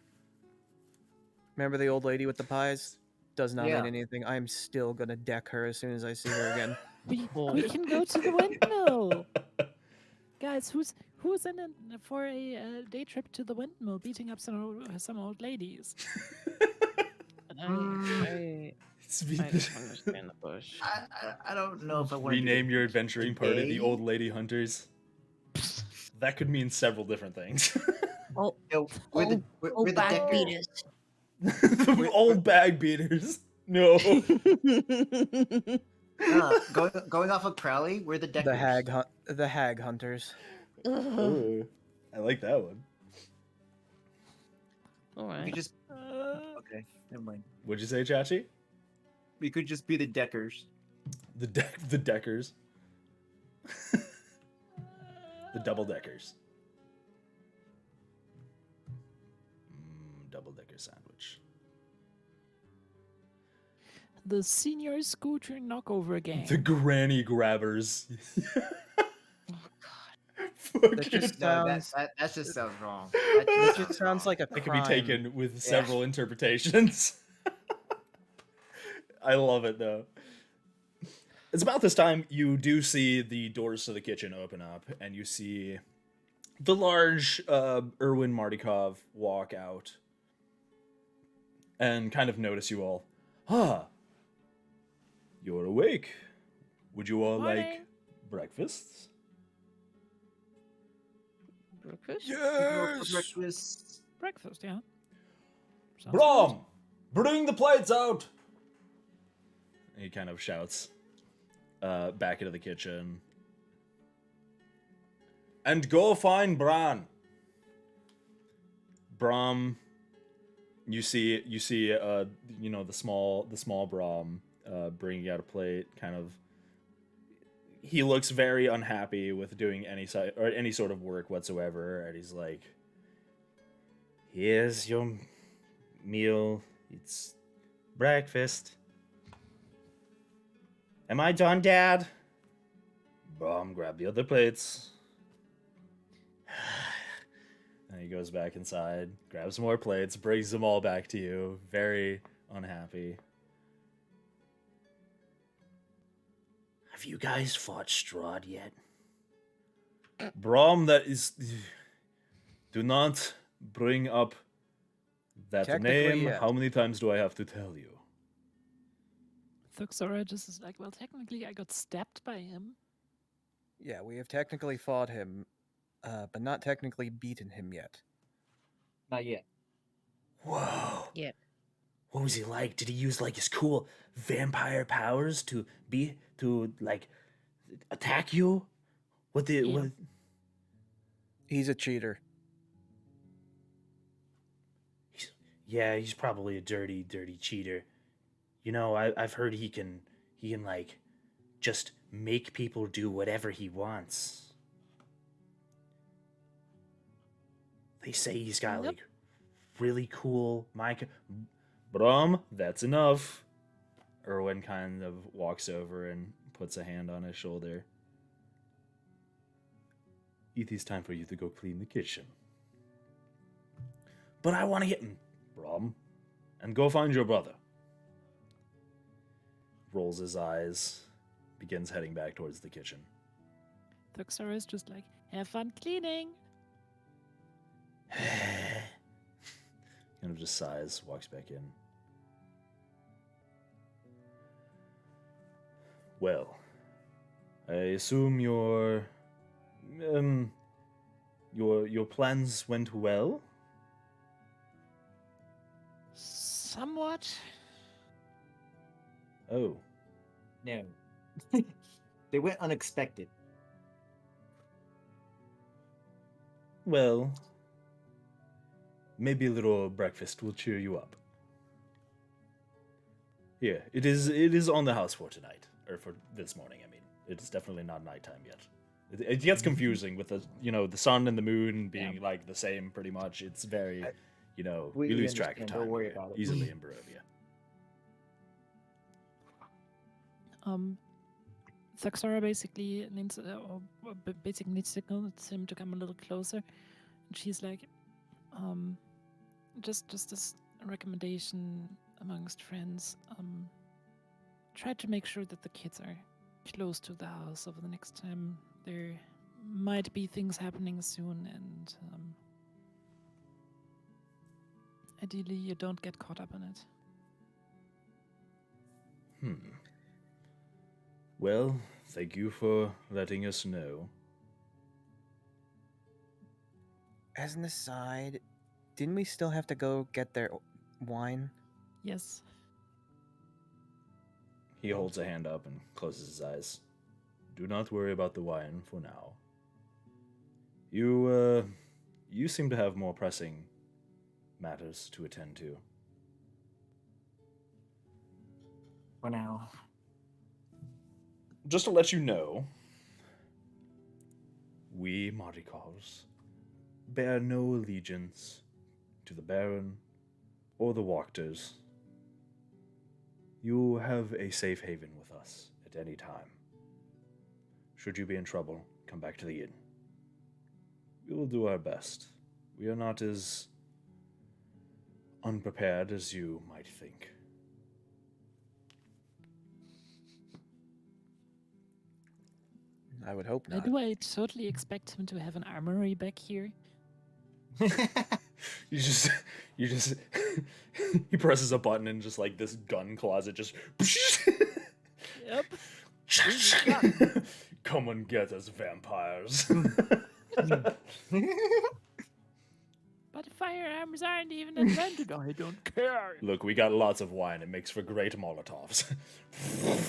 Remember the old lady with the pies? Does not Yeah. mean anything. I'm still gonna deck her as soon as I see her again. We can go to the windmill. Guys, who's in it for a day trip to the windmill, beating up some old ladies? And Mm. I don't understand the bush. I don't know if I want to Rename your adventuring party the Today? Old Lady Hunters. That could mean several different things. Oh, We're the back deckers. beaters. The old bag beaters. No. Going off of Crowley, we're the deckers. The hag hunters. Ooh, I like that one. All We right. could just okay, never mind. What'd you say, Chachi? We could just be the deckers. The deckers. The double deckers. Double decker sandwich. The senior scooter knockover gang. The granny grabbers. That just No, sounds. that just sounds wrong. That just sounds like a It can crime. be taken with several interpretations. I love it though. It's about this time you do see the doors to the kitchen open up, and you see the large Erwin Martikov walk out and kind of notice you all. Ah, you're awake. Would you all like Morning. breakfast? Breakfast? Breakfast. Breakfast, yeah. Sounds Brom, bring the plates out! He kind of shouts back into the kitchen. And go find Bran. Brom, you see, the small Brom bringing out a plate. Kind of, he looks very unhappy with doing any sort of work whatsoever, and he's like, "Here's your meal. It's breakfast. Am I done, Dad?" Brom, grab the other plates. And he goes back inside, grabs more plates, brings them all back to you, very unhappy. Have you guys fought Strahd yet? Brom, that is. Do not bring up that Technically, name. yes. How many times do I have to tell you? Thuxora just is like, well, technically I got stabbed by him. Yeah, we have technically fought him, but not technically beaten him yet. Not yet. Whoa. Yep. What was he like? Did he use like his cool vampire powers to like attack you? What did Yeah. what? He's a cheater. He's probably a dirty cheater. You know, I've heard he can like just make people do whatever he wants. They say he's got Yep. like really cool mic. Brom, that's enough. Erwin kind of walks over and puts a hand on his shoulder. It is time for you to go clean the kitchen. But I want to get Brom, and go find your brother. Rolls his eyes, begins heading back towards the kitchen. Thuxora is just like, have fun cleaning. Kind of just sighs, walks back in. Well, I assume your plans went well? Somewhat. Oh, No. They went unexpected. well, maybe a little breakfast will cheer you up. Here, it is on the house for tonight, or for this morning. I mean, it's definitely not nighttime yet. It gets confusing with the sun and the moon being like the same pretty much. It's very, you We lose track of understand, time don't worry here, about it. easily in Barovia. Thuxora basically needs, basically needs to convince him to come a little closer. And she's like, just this recommendation amongst friends. Try to make sure that the kids are close to the house over the next time. There might be things happening soon, and ideally you don't get caught up in it. Well, thank you for letting us know. As an aside, didn't we still have to go get their wine? Yes. He holds a hand up and closes his eyes. Do not worry about the wine for now. You seem to have more pressing matters to attend to. For now. Just to let you know, we Marikars bear no allegiance to the Baron or the Wachters. You have a safe haven with us at any time. Should you be in trouble, come back to the inn. We will do our best. We are not as unprepared as you might think. I would hope By not. the way, I totally expect him to have an armory back here. You just he presses a button and just like this gun closet just Yep. come and get us, vampires. But firearms aren't even invented. I don't care. Look, we got lots of wine. It makes for great Molotovs.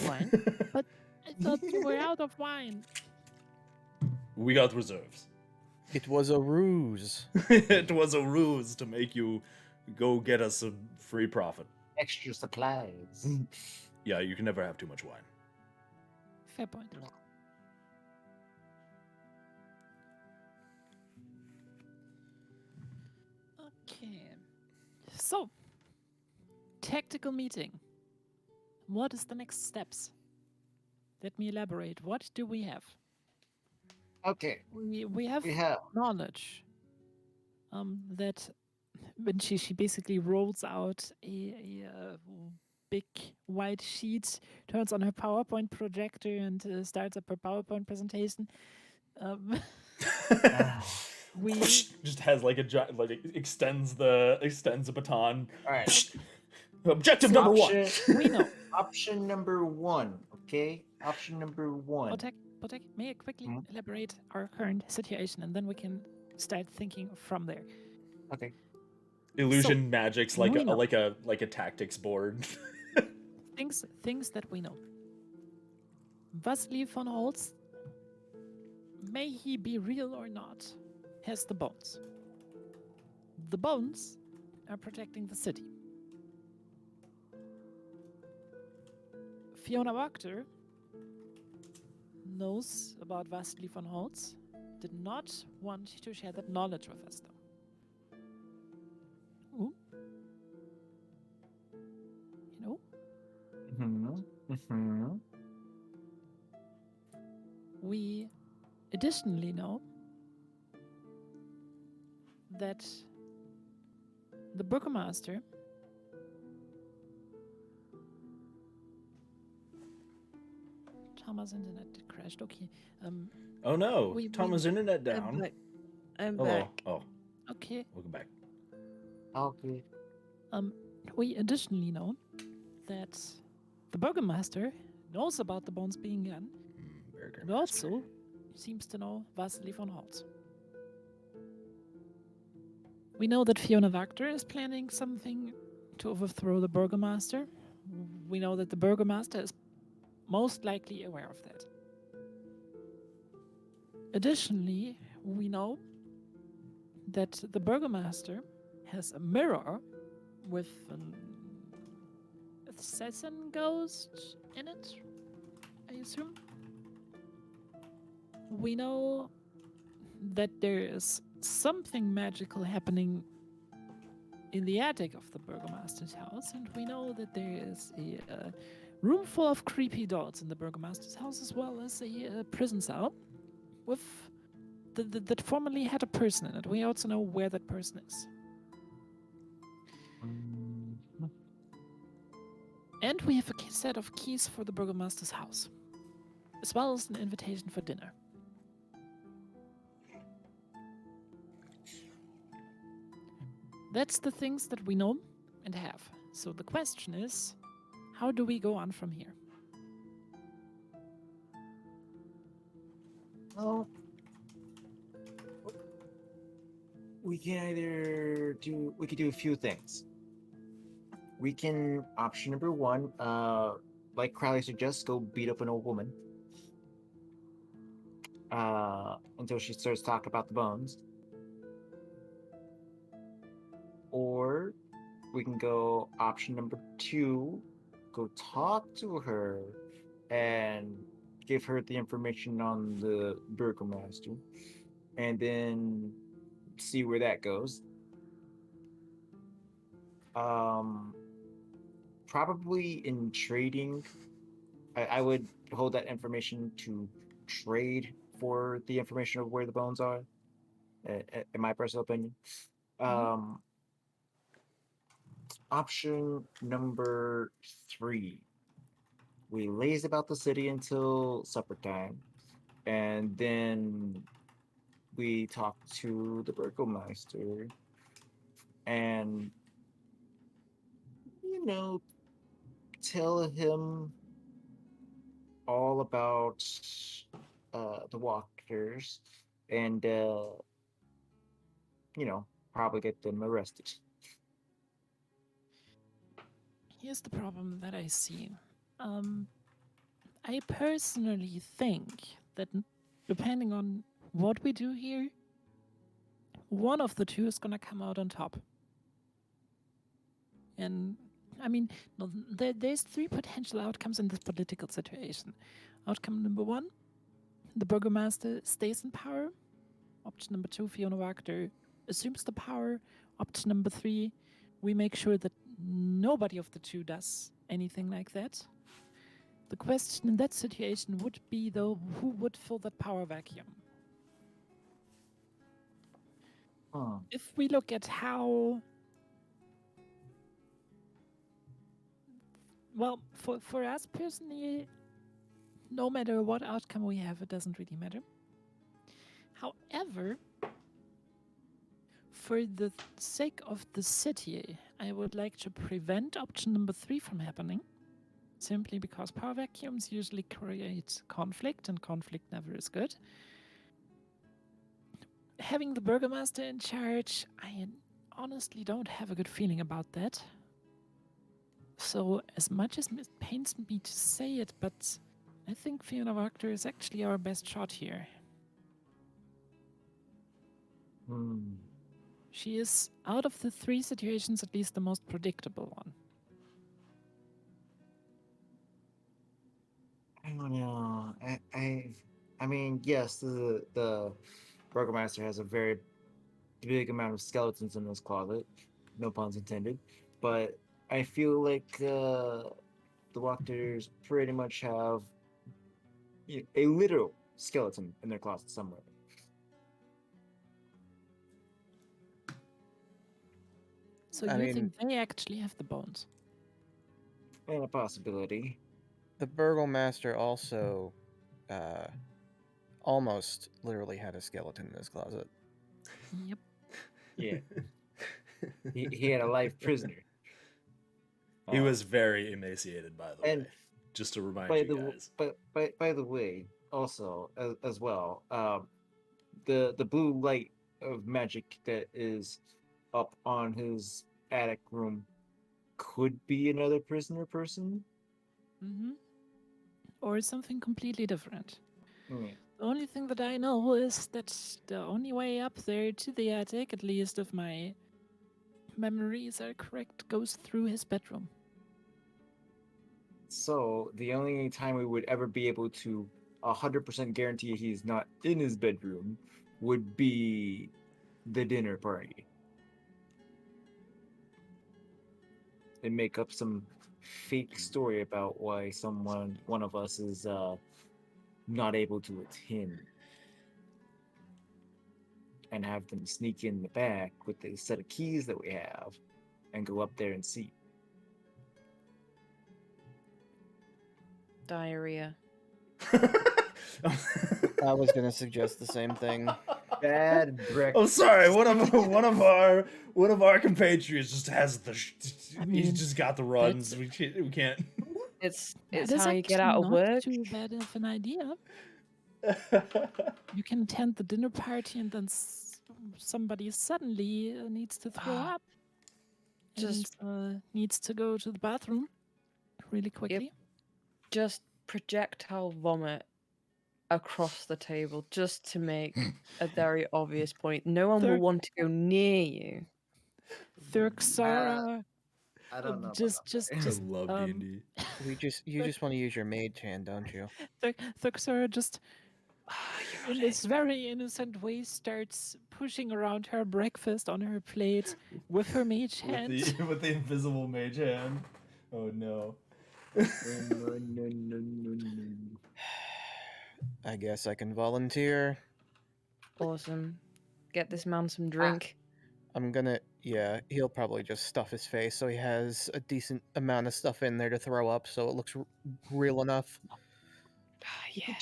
Wine? But I thought you were out of wine. We got reserves. It was a ruse. It was a ruse to make you go get us a free profit. Extra supplies. Yeah, you can never have too much wine. Fair point. Okay. So, tactical meeting. What is the next steps? Let me elaborate. What do we have? Okay. We have We have knowledge. That when she basically rolls out a big white sheet, turns on her PowerPoint projector, and starts up her PowerPoint presentation. Um, we Just has like a like extends a baton. All right. Objective number one. we know. Option number one. Okay. Option number one. Botek, may I quickly Mhm. elaborate our current situation, and then we can start thinking from there. Okay. Illusion magic's like we a know. like a tactics board. Things that we know. Vasily von Holtz, may he be real or not, has the bones. The bones are protecting the city. Fiona Wachter knows about Vasily von Holtz, did not want to share that knowledge with us, though. Ooh. You know, we additionally know that the Burgomaster Thomas' internet crashed. Okay. Oh no, We- Thomas' internet I'm down. back. I'm Hello. back. Oh, Okay. welcome back. Okay. We additionally know that the Burgomaster knows about the bones being gone, Burger and also seems to know Vasily von Holtz. We know that Fiona Wachter is planning something to overthrow the Burgomaster. We know that the Burgomaster is most likely aware of that. Additionally, we know that the Burgomaster has a mirror with an assassin ghost in it, I assume. We know that there is something magical happening in the attic of the Burgomaster's house, and we know that there is a room full of creepy dolls in the Burgomaster's house, as well as a prison cell with that formerly had a person in it. We also know where that person is. And we have a set of keys for the Burgomaster's house, as well as an invitation for dinner. That's the things that we know and have. So the question is, how do we go on from here? Well, we could do a few things. We can option number one, like Crowley suggests, go beat up an old woman. Until she starts talking about the bones. Or we can go option number two, go talk to her and give her the information on the Burgomaster, and then see where that goes. Probably in trading, I would hold that information to trade for the information of where the bones are, in my personal opinion. Option number three, we laze about the city until supper time, and then we talk to the Burgomaster and, tell him all about the walkers and, probably get them arrested. Here's the problem that I see. I personally think that depending on what we do here, one of the two is gonna come out on top. And I mean, no, there's three potential outcomes in this political situation. Outcome number one, the Burgomaster stays in power. Option number two, Fiona Wachter assumes the power. Option number three, we make sure that nobody of the two does anything like that. The question in that situation would be, though, who would fill that power vacuum? If we look at how Well, for us personally, no matter what outcome we have, it doesn't really matter. However, for the sake of the city, I would like to prevent option number 3 from happening. Simply because power vacuums usually create conflict, and conflict never is good. Having the burgomaster in charge, I honestly don't have a good feeling about that. So, as much as it pains me to say it, but I think Fiona Wachter is actually our best shot here. Hmm. She is, out of the 3 situations, at least the most predictable one. I don't know. I mean, yes, the burgomaster has a very big amount of skeletons in his closet. No puns intended. But I feel like the Wachters pretty much have a literal skeleton in their closet somewhere. So I you mean- think they actually have the bones? And a possibility. The burgomaster also almost literally had a skeleton in his closet. Yep. Yeah. He had a life prisoner. He was very emaciated, by the and way. Just to remind by you the guys. by the way, also as well, the blue light of magic that is up on his attic room could be another prisoner person. Mm-hmm. Or something completely different. Yeah. The only thing that I know is that the only way up there to the attic, at least if my memories are correct, goes through his bedroom. So the only time we would ever be able to 100% guarantee he's not in his bedroom would be the dinner party. And make up some fake story about why one of us is not able to attend. And have them sneak in the back with the set of keys that we have and go up there and see. Diarrhea. I was gonna suggest the same thing. Bad breakfast. I'm sorry. One of our compatriots just has the. I He's mean, just got the runs. We can't. It's that is how you get actually out of not work. too bad of an idea. You can attend the dinner party and then somebody suddenly needs to throw Ah, up. just- and needs to go to the bathroom really quickly. Just projectile vomit across the table just to make a very obvious point. No one will Third- want to go near you. Thurxara, I don't know. About just I love D&D. You just want to use your mage hand, don't you? Thurxara just in this very innocent way starts pushing around her breakfast on her plate with her mage hand. With the invisible mage hand. Oh no. no. I guess I can volunteer. Awesome. Get this man some drink. I'm gonna, yeah, he'll probably just stuff his face so he has a decent amount of stuff in there to throw up so it looks real enough. Yeah.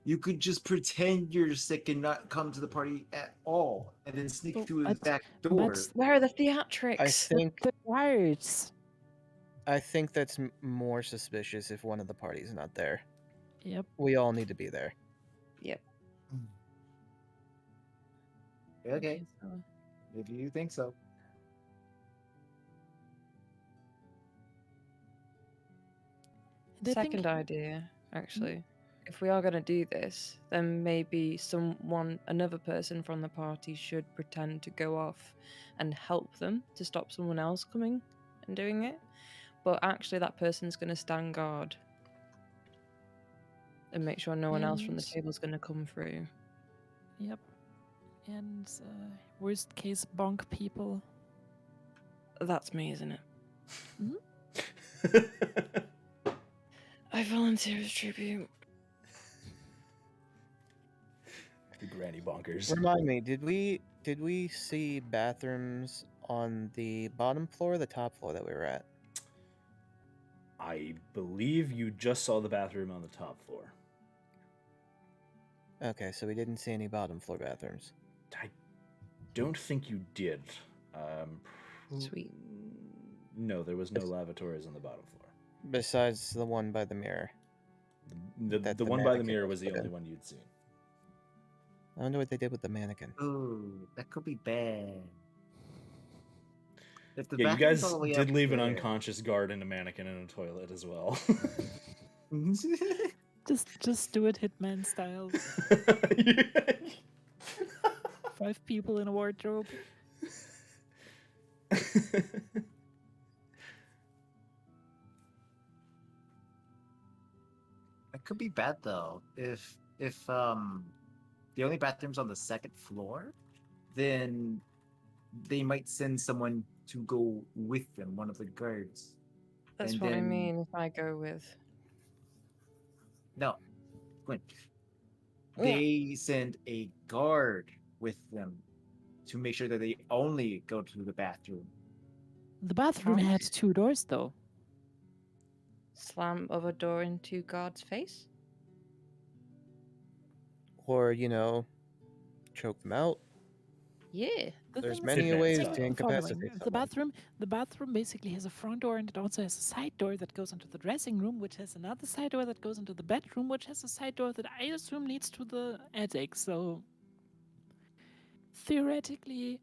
You could just pretend you're sick and not come to the party at all, and then sneak But- through his but- back door. but- Where are the theatrics? I think The guards. I think that's more suspicious if one of the party's not there. Yep. We all need to be there. Okay, so if you think so. they think- Second idea, actually. If we are going to do this, then maybe another person from the party should pretend to go off and help them to stop someone else coming and doing it. But actually, that person's going to stand guard and make sure no one else from the And- table is going to come through. Yep. And worst case, bonk people. That's me, isn't it? Mhm. I volunteer as tribute. The granny bonkers. Remind me, did we see bathrooms on the bottom floor or the top floor that we were at? I believe you just saw the bathroom on the top floor. Okay, so we didn't see any bottom floor bathrooms. I don't think you did. Sweet. No, there was no lavatories on the bottom floor. Besides the one by the mirror. The That the the one by the mannequin mirror was was the put only in. one you'd seen. I wonder what they did with the mannequin. Ooh, that could be bad. If the Yeah, you bathroom's guys all the way did up leave an there- unconscious guard and a mannequin in a toilet as well. Just do it Hitman style. 5 people in a wardrobe. That could be bad though. If the only bathroom's on the second floor, then they might send someone to go with them, one of the guards. That's And what I then- mean. If I go with, No, Gwen. They send a guard with them to make sure that they only go to the bathroom. The bathroom Huh? had 2 doors though. slam of a door into God's face. Or, choke them out. Yeah. The There's thing is- many Hitman ways style. to the incapacitate someone. the bathroom basically has a front door and it also has a side door that goes into the dressing room, which has another side door that goes into the bedroom, which has a side door that I assume leads to the attic. So theoretically,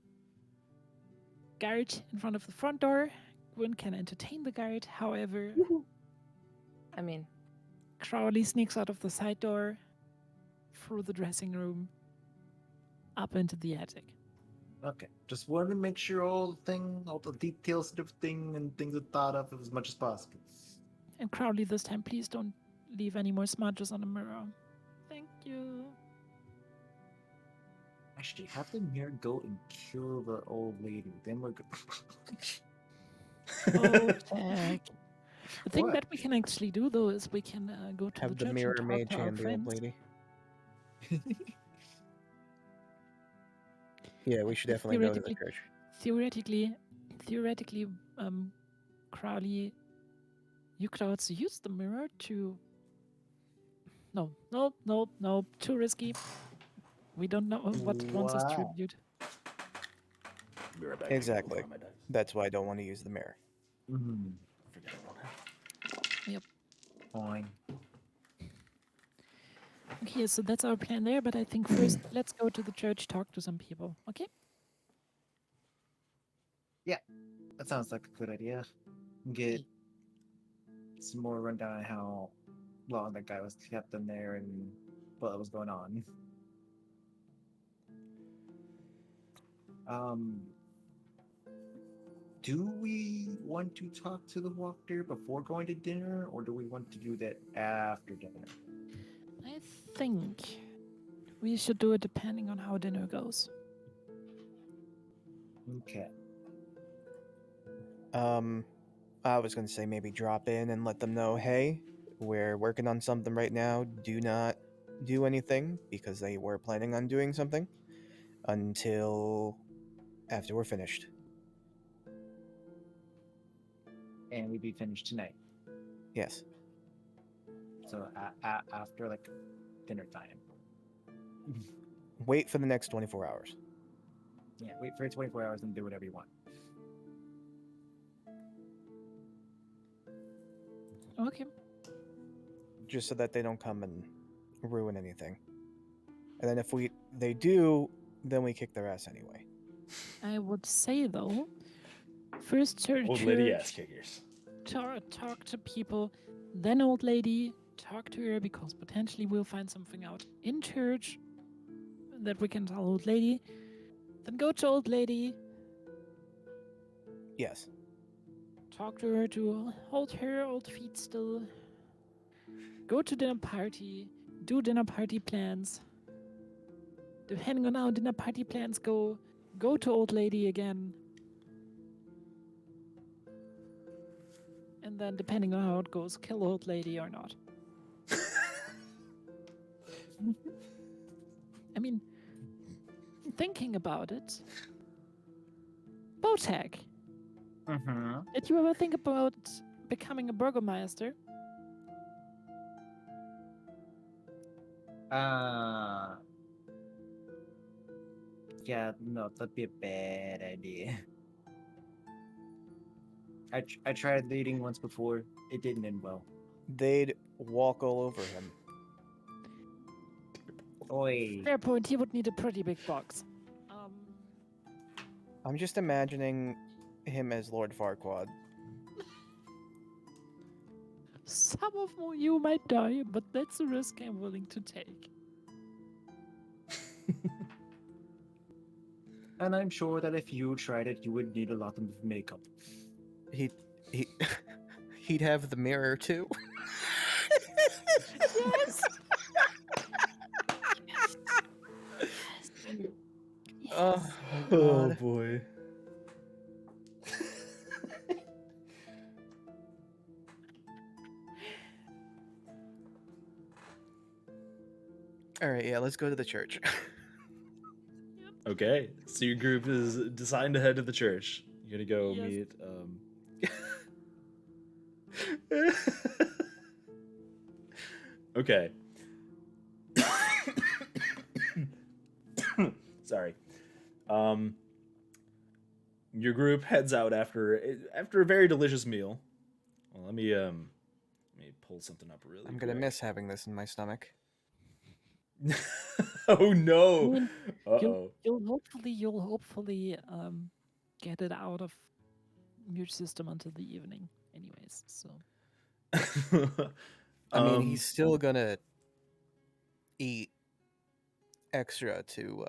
guard in front of the front door. Gwyn can entertain the guard. However, I mean, Crowley sneaks out of the side door through the dressing room up into the attic. Okay, just wanted to make sure all the details of everything and things are thought of as much as possible. And Crowley, this time, please don't leave any more smudges on the mirror. Thank you. Actually, have the mirror go and kill the old lady. Then we're good. Oh, Jack. The thing What? that we can actually do, though, is we can go to Have the the church mirror and talk mage to our hand the old friends. lady. Yeah, we should definitely go to the church. Theoretically, Crowley, you could also use the mirror to. No, too risky. We don't know what it wants us to Wow. tribute. Be right back. Exactly. On my dice. That's why I don't want to use the mirror. Mm-hmm. Forget about that. Fine. Okay, so that's our plan there, but I think first let's go to the church, talk to some people, okay? That sounds like a good idea. Get some more rundown on how long that guy was kept in there and what was going on. Do we want to talk to the walker before going to dinner, or do we want to do that after dinner? I think we should do it depending on how dinner goes. Okay. I was gonna say maybe drop in and let them know, hey, we're working on something right now. Do not do anything, because they were planning on doing something until after we're finished. And we'd be finished tonight. Yes. So after like dinner time. Wait for the next 24 hours. Yeah, wait for 24 hours and do whatever you want. Okay. Just so that they don't come and ruin anything. And then if they do, then we kick their ass anyway. I would say though, first church, Old lady ass kickers. talk to people, then old lady, talk to her because potentially we'll find something out in church that we can tell old lady. Then go to old lady, Yes. talk to her to hold her old feet still. Go to dinner party, do dinner party plans. Depending on how dinner party plans go to old lady again. And then depending on how it goes, kill old lady or not. I mean, thinking about it, Botek, Mm-hmm. did you ever think about becoming a burgomaster? Yeah, no, that'd be a bad idea. I tried leading once before. It didn't end well. They'd walk all over him. Oi. Fair point. He would need a pretty big box. I'm just imagining him as Lord Farquaad. Some of you might die, but that's a risk I'm willing to take. And I'm sure that if you tried it, you would need a lot of makeup. He he'd have the mirror too. Yes. Oh, Oh God. boy. All right, yeah, let's go to the church. Okay, so your group is deciding to head to the church. You're gonna go Yes. meet. Okay. Sorry. Your group heads out after a very delicious meal. Well, let me pull something up really. I'm gonna quick. miss having this in my stomach. Oh no! I mean, Uh oh. You'll hopefully get it out of your system until the evening, anyways. So I mean, he's still gonna eat extra to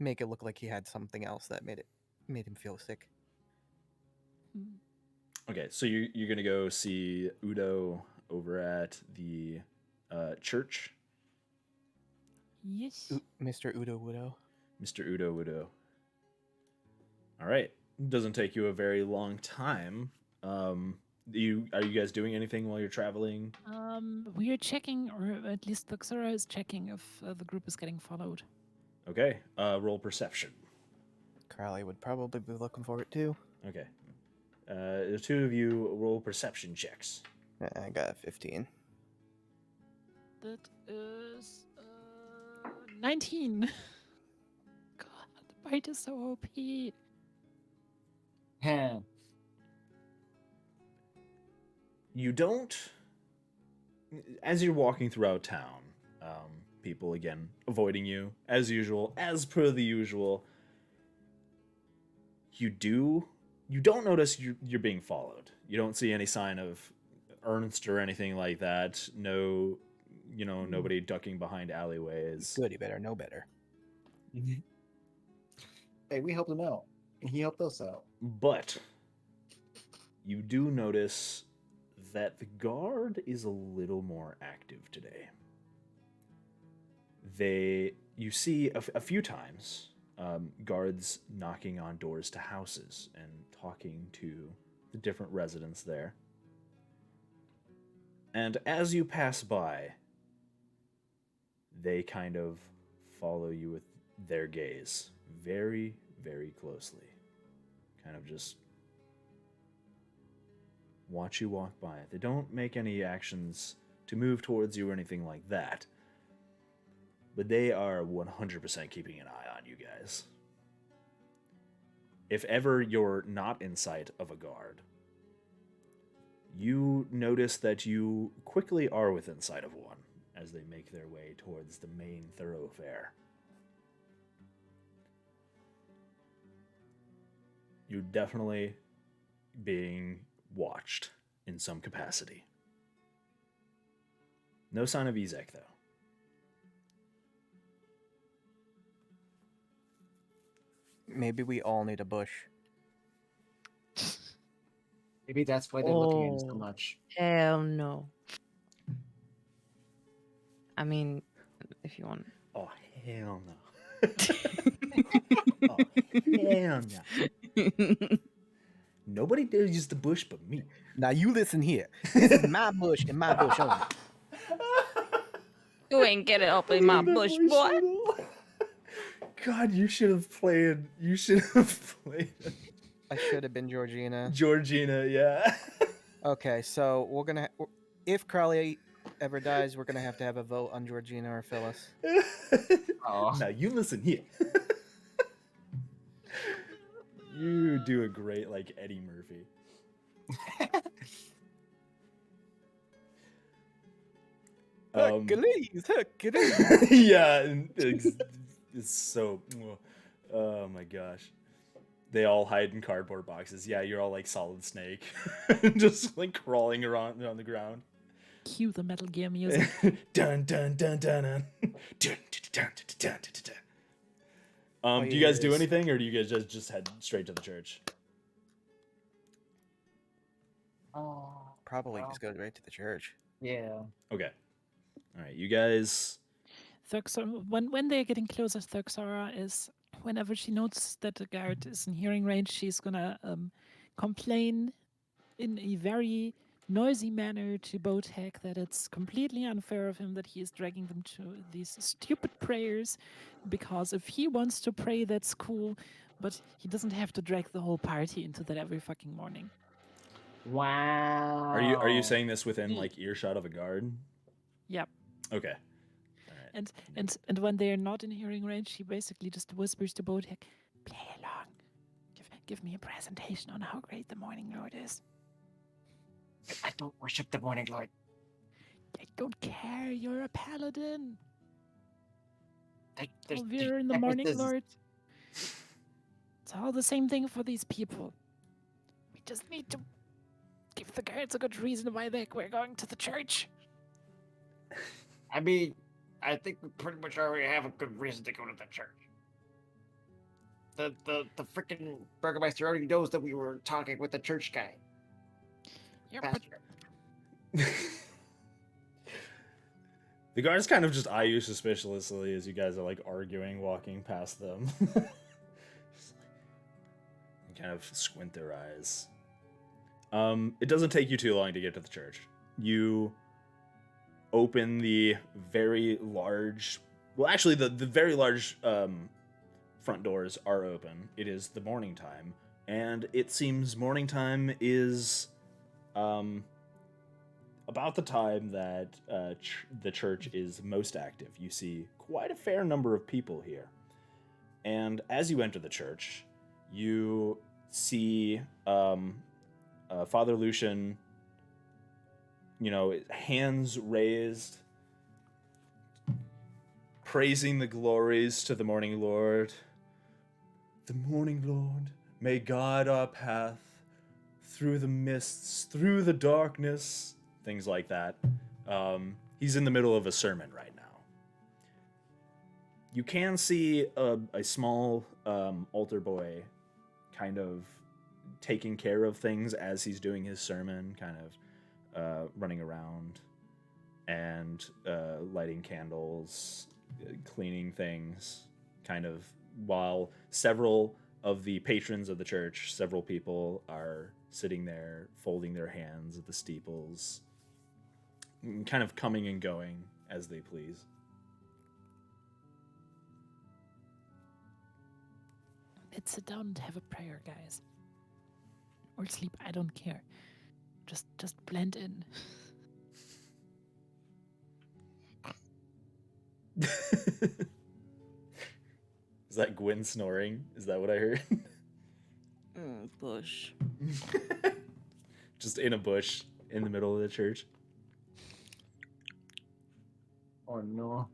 make it look like he had something else that made him feel sick. Okay, so you're gonna go see Udo over at the church, yes. Mr. Udo Widow. Mr. Udo. All right, doesn't take you a very long time. Are you guys doing anything while you're traveling? We are checking, or at least Luxura is checking if the group is getting followed. Okay, roll perception. Crowley would probably be looking for it too. Okay, the two of you roll perception checks. I got a 15. That is 19. God, the bite is so OP. Huh. You don't. As you're walking throughout town, people again avoiding you as usual, as per the usual. You don't notice you're being followed. You don't see any sign of Ernst or anything like that. No, nobody ducking behind alleyways. Good, he better know better. Hey, we helped him out. And he helped us out. But you do notice that the guard is a little more active today. You see a few times guards knocking on doors to houses and talking to the different residents there. And as you pass by, they kind of follow you with their gaze very, very closely. Kind of just watch you walk by. They don't make any actions to move towards you or anything like that. But they are 100% keeping an eye on you guys. If ever you're not in sight of a guard, you notice that you quickly are within sight of one as they make their way towards the main thoroughfare. You're definitely being watched in some capacity. No sign of Ezek, though. Maybe we all need a bush. Maybe that's why they're looking at us so Oh. much. Hell no. I mean, if you want. Oh, hell no. Oh, hell no. Nobody does the bush but me. Now you listen here. This is my bush and my bush only. You ain't get it up in my bush, boy. God, you should have played. I should have been Georgina. Georgina, yeah. Okay, so we're gonna. If Crowley ever dies, we're gonna have to have a vote on Georgina or Phyllis. Oh. Now you listen here. You do a great like Eddie Murphy. Hercules, Hercules. Yeah, it's so. Oh my gosh. They all hide in cardboard boxes. Yeah, you're all like Solid Snake, just like crawling around on the ground. Cue the Metal Gear music. Dun dun dun dun dun. Dun, dun, dun, dun, dun, dun, dun. All Do you you guys hear do is- anything, or do you guys just head straight to the church? Oh. Probably Well, just go right to the church. yeah. Okay. All right, you guys. Thuxora, when they're getting closer, Thuxora is whenever she notices that the guard is in hearing range, she's gonna complain in a very noisy manner to Botek that it's completely unfair of him that he is dragging them to these stupid prayers, because if he wants to pray, that's cool, but he doesn't have to drag the whole party into that every fucking morning. Wow. Are you saying this within like earshot of a guard? Yep. Okay. All right. And when they are not in hearing range, she basically just whispers to Botek, "Play along. Give me a presentation on how great the Morning Lord is." I don't worship the Morning Lord. I don't care. You're a paladin. There's We're in the Morning differences. Lord. It's all the same thing for these people. We just need to give the guards a good reason why we're going to the church. I mean, I think we pretty much already have a good reason to go to the church. The freaking burgomaster already knows that we were talking with the church guy. Yeah, but Pastor. The guards kind of just eye you suspiciously as you guys are like arguing, walking past them. And kind of squint their eyes. It doesn't take you too long to get to the church. You open the very large, well, actually, the very large front doors are open. It is the morning time, and it seems morning time is about the time that the church is most active. You see quite a fair number of people here. And as you enter the church, you see Father Lucian, hands raised, praising the glories to the Morning Lord. The Morning Lord may guide our path through the mists, through the darkness, things like that. He's in the middle of a sermon right now. You can see a small altar boy kind of taking care of things as he's doing his sermon, kind of running around and lighting candles, cleaning things, kind of, while several of the patrons of the church, several people are sitting there folding their hands at the steeples, kind of coming and going as they please. let's sit down and have a prayer, guys. Or sleep, I don't care. Just blend in. Is that Gwen snoring? Is that what I heard? Bush. Just in a bush in the middle of the church. Oh no.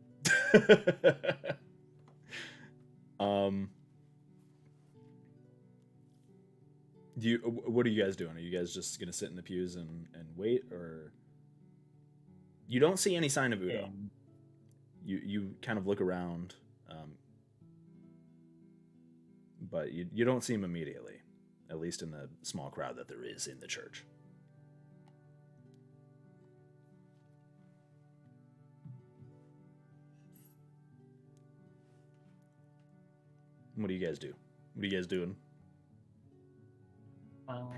What are you guys doing? Are you guys just gonna sit in the pews and wait, or you don't see any sign of Udo? Um, You kind of look around, but you don't see him immediately, at least in the small crowd that there is in the church. What do you guys do? What are you guys doing?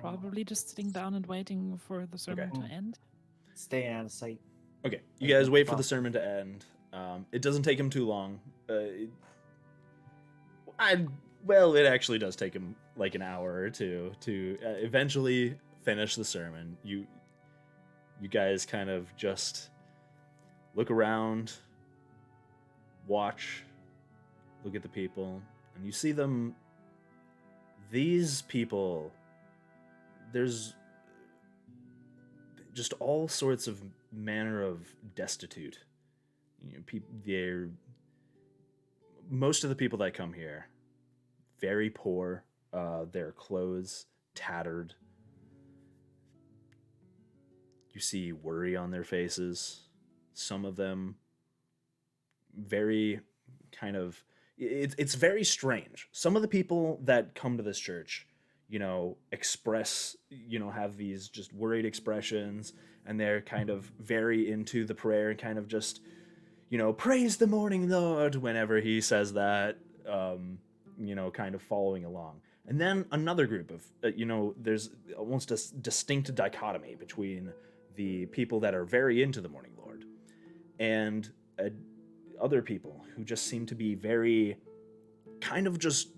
Probably just sitting down and waiting for the sermon Okay. to end. Staying out of sight. Okay, you Okay, guys wait for well. the sermon to end. It doesn't take him too long. It actually does take him like an hour or two to eventually finish the sermon. You guys kind of just look around, watch, look at the people, and you see them. These people, there's just all sorts of manner of destitute. They're most of the people that come here, very poor. Their clothes tattered. You see worry on their faces. Some of them very kind of it's very strange. Some of the people that come to this church, express, have these just worried expressions, and they're kind of very into the prayer and kind of just, praise the morning Lord whenever he says that, kind of following along. And then another group of, there's almost a distinct dichotomy between the people that are very into the morning Lord and other people who just seem to be very kind of just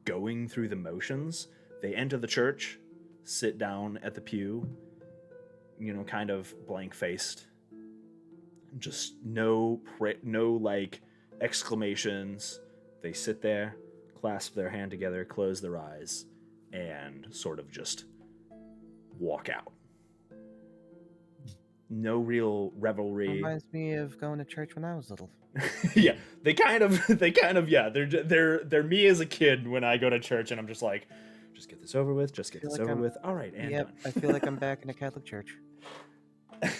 going through the motions. They enter the church, sit down at the pew, kind of blank-faced, just no like exclamations. They sit there, clasp their hand together, close their eyes, and sort of just walk out. No real revelry. Reminds me of going to church when I was little. Yeah, they kind of, yeah. They're me as a kid when I go to church, and I'm just like, just get this over with, just get this over with. All right, and Yep, done. I feel like I'm back in a Catholic church. I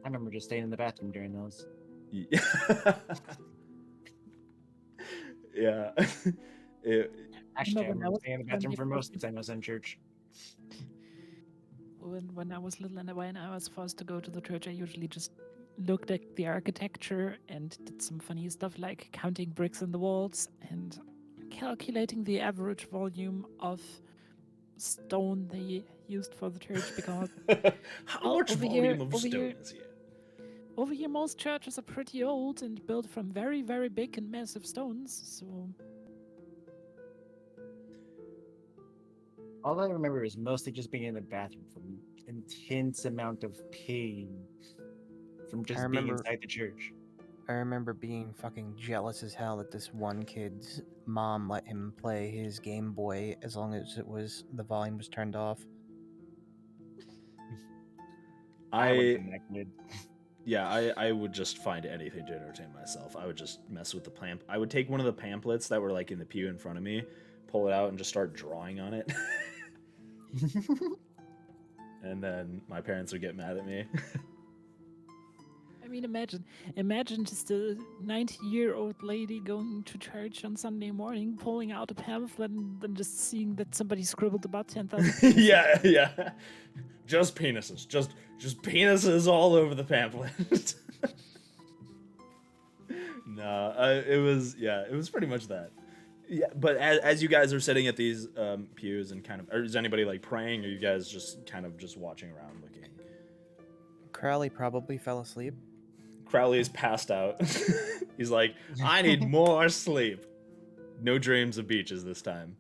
remember just staying in the bathroom during those. Yeah. Actually, I when I remember was staying in the bathroom for little, most of the time I was in church. when I was little and when I was forced to go to the church, I usually just looked at the architecture and did some funny stuff like counting bricks in the walls and calculating the average volume of stone they used for the church, because How much over volume here- of over stone here- is here? over here most churches are pretty old and built from very, very big and massive stones, so All I remember is mostly just being in the bathroom from intense amount of pain from just being remember- inside the church. I remember being fucking jealous as hell that this one kid's mom let him play his Game Boy as long as the volume was turned off. I would I have been that kid. Yeah, I would just find anything to entertain myself. I would just mess with the I would take one of the pamphlets that were like in the pew in front of me, pull it out, and just start drawing on it. And then my parents would get mad at me. I mean, imagine just a 90-year-old lady going to church on Sunday morning, pulling out a pamphlet, and then just seeing that somebody scribbled about 10,000. Yeah. Just penises. Just penises all over the pamphlet. No, it was pretty much that. Yeah, but as you guys are sitting at these pews and kind of, or is anybody like praying, or you guys just kind of just watching around looking? Crowley probably fell asleep. Crowley is passed out. He's like, I need more sleep. No dreams of beaches this time.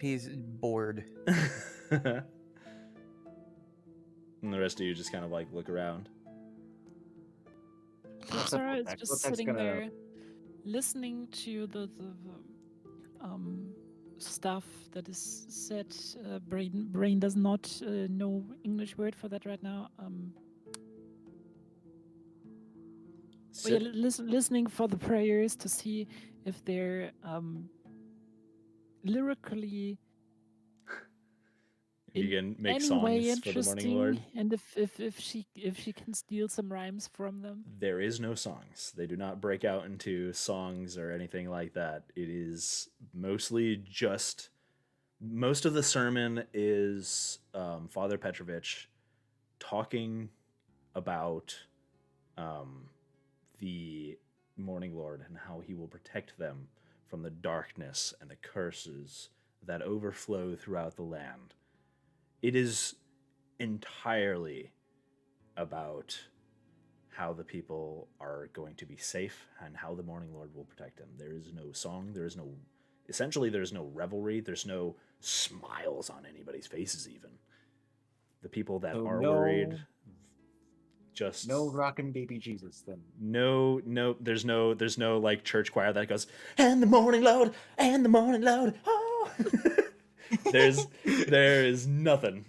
He's bored. And the rest of you just kind of like look around. Sarah is That's just sitting there, listening to the stuff that is said. Brain does not know English word for that right now. But yeah, listening for the prayers to see if they're lyrically If you in can make any way songs for the Morning interesting, Lord. and if she can steal some rhymes from them. There is no songs. They do not break out into songs or anything like that. It is mostly just, most of the sermon is Father Petrovich talking about the Morning Lord and how he will protect them from the darkness and the curses that overflow throughout the land. It is entirely about how the people are going to be safe and how the Morning Lord will protect them. There is no song, there's no revelry, there's no smiles on anybody's faces even. The people that So are no- worried just No rockin' baby Jesus then. no, there's no like church choir that goes, and the morning load, oh. there is nothing.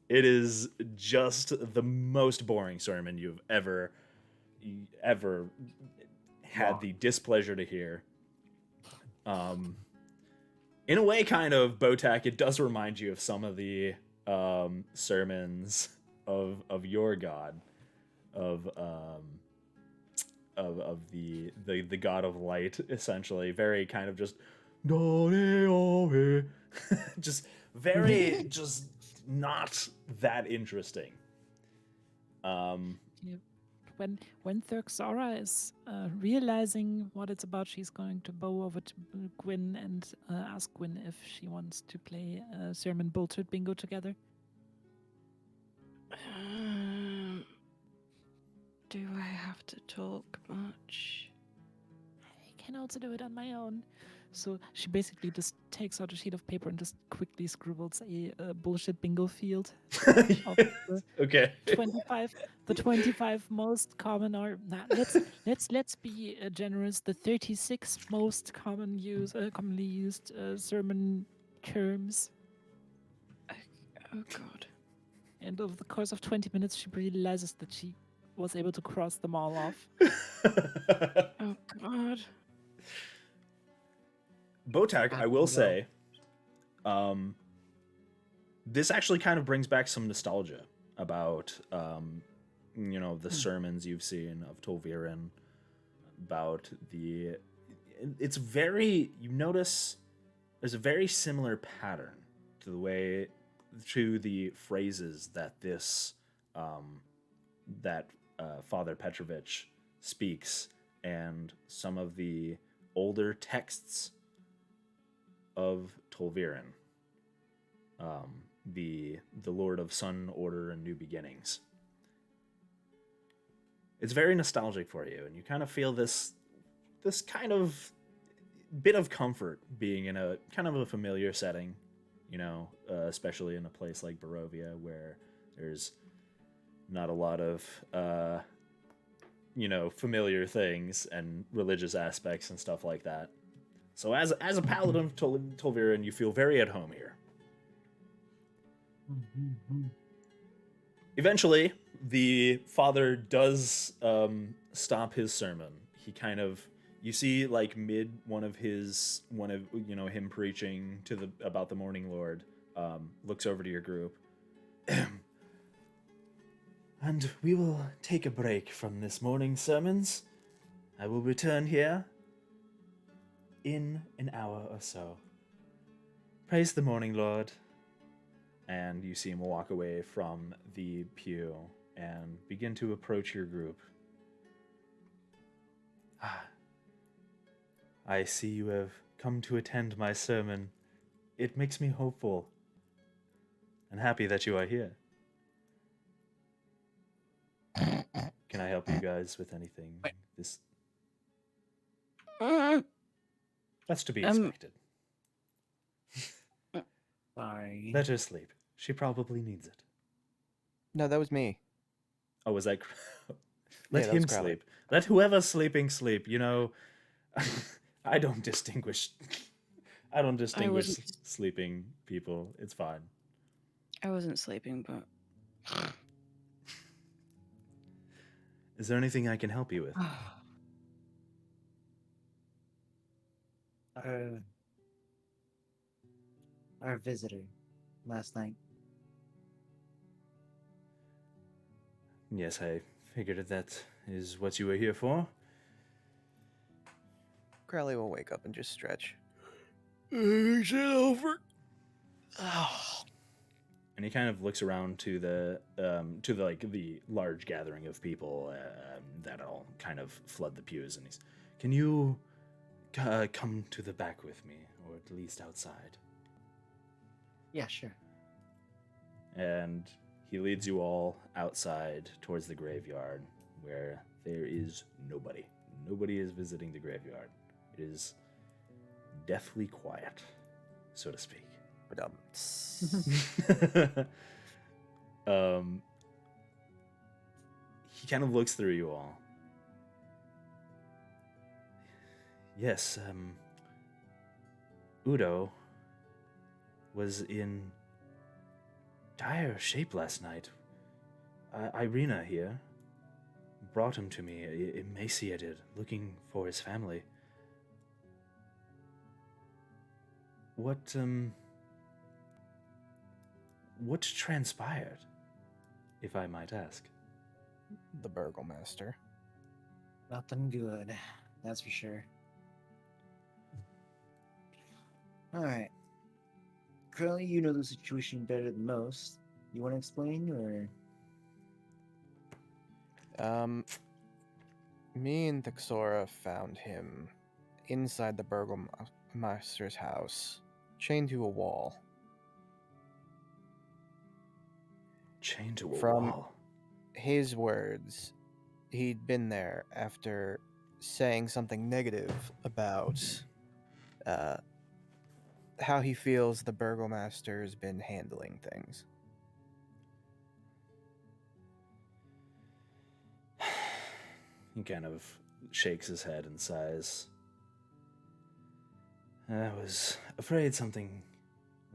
It is just the most boring sermon you've ever had Wow. the displeasure to hear. In a way, kind of, Botak, it does remind you of some of the sermons of your god, of the god of light, essentially. Very kind of just just very just not that interesting. Yeah. When Thurxora is realizing what it's about, she's going to bow over to Gwyn and ask Gwyn if she wants to play Sermon Bullshit Bingo together. Do I have to talk much? I can also do it on my own. So she basically just takes out a sheet of paper and just quickly scribbles a bullshit bingo field of the Okay. 25 most common, or let's be generous, the 36 most commonly used sermon terms. Oh god. And over the course of 20 minutes, she realizes that she was able to cross them all off. Oh god. Botak, I will Well. say, this actually kind of brings back some nostalgia about, the sermons you've seen of Tolviren, about it's very, you notice there's a very similar pattern to the phrases that Father Petrovich speaks, and some of the older texts of Tolviren, the Lord of Sun, Order, and New Beginnings. It's very nostalgic for you, and you kind of feel this kind of bit of comfort being in a kind of a familiar setting, especially in a place like Barovia where there's not a lot of familiar things and religious aspects and stuff like that. So as a paladin of Tolviren, you feel very at home here. Eventually, the father does stop his sermon. He kind of, you see, like mid one of him preaching about the Morning Lord, looks over to your group. And we will take a break from this morning's sermons. I will return here in an hour or so. Praise the Morning Lord. And you see him walk away from the pew and begin to approach your group. I see you have come to attend my sermon. It makes me hopeful and happy that you are here. Can I help you guys with anything? That's to be expected. Sorry. Let her sleep. She probably needs it. No, that was me. Oh, was that? Let that was him Crowley. sleep. Let whoever's sleeping sleep. I don't distinguish. I don't distinguish wasn't- sleeping people. It's fine. I wasn't sleeping, but Is there anything I can help you with? Our visitor last night. Yes, I figured that is what you were here for. Crowley will wake up and just stretch. It's over. And he kind of looks around to the large gathering of people that all kind of flood the pews, and he's, "Can you come to the back with me, or at least outside?" Yeah, sure. And he leads you all outside towards the graveyard. where there is nobody. Nobody is visiting the graveyard. It is deathly quiet, so to speak. But He kind of looks through you all. Yes, Udo was in dire shape last night. Irina here brought him to me, emaciated, looking for his family. What transpired, if I might ask? the Burgomaster. Nothing good, that's for sure. Alright. Currently, you know the situation better than most. You want to explain, or? Me and Thixora found him inside the Burgomaster's house, chained to a wall. Chained to a From wall. his words, he'd been there after saying something negative about how he feels the Burgomaster's been handling things. He kind of shakes his head and sighs. I was afraid something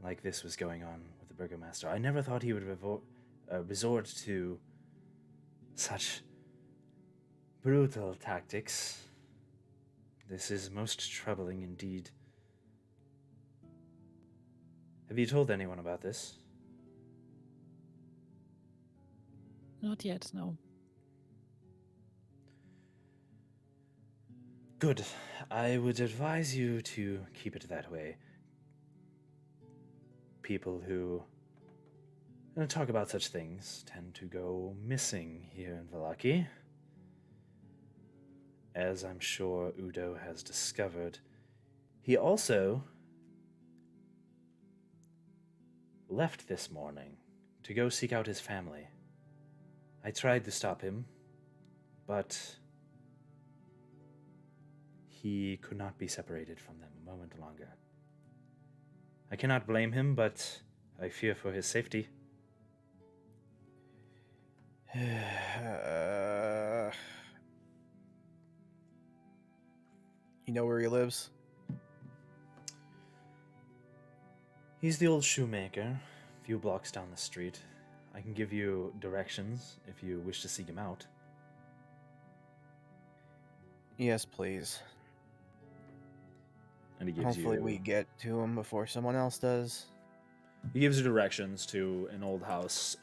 like this was going on with the Burgomaster. I never thought he would resort to such brutal tactics. This is most troubling indeed. Have you told anyone about this? Not yet, no. Good. I would advise you to keep it that way. People who talk about such things tend to go missing here in Vallaki. As I'm sure Udo has discovered, he also left this morning to go seek out his family. I tried to stop him, but he could not be separated from them a moment longer. I cannot blame him, but I fear for his safety. You know where he lives? He's the old shoemaker, a few blocks down the street. I can give you directions if you wish to seek him out. Yes, please. And he gives Hopefully you... we get to him before someone else does. He gives you directions to an old house,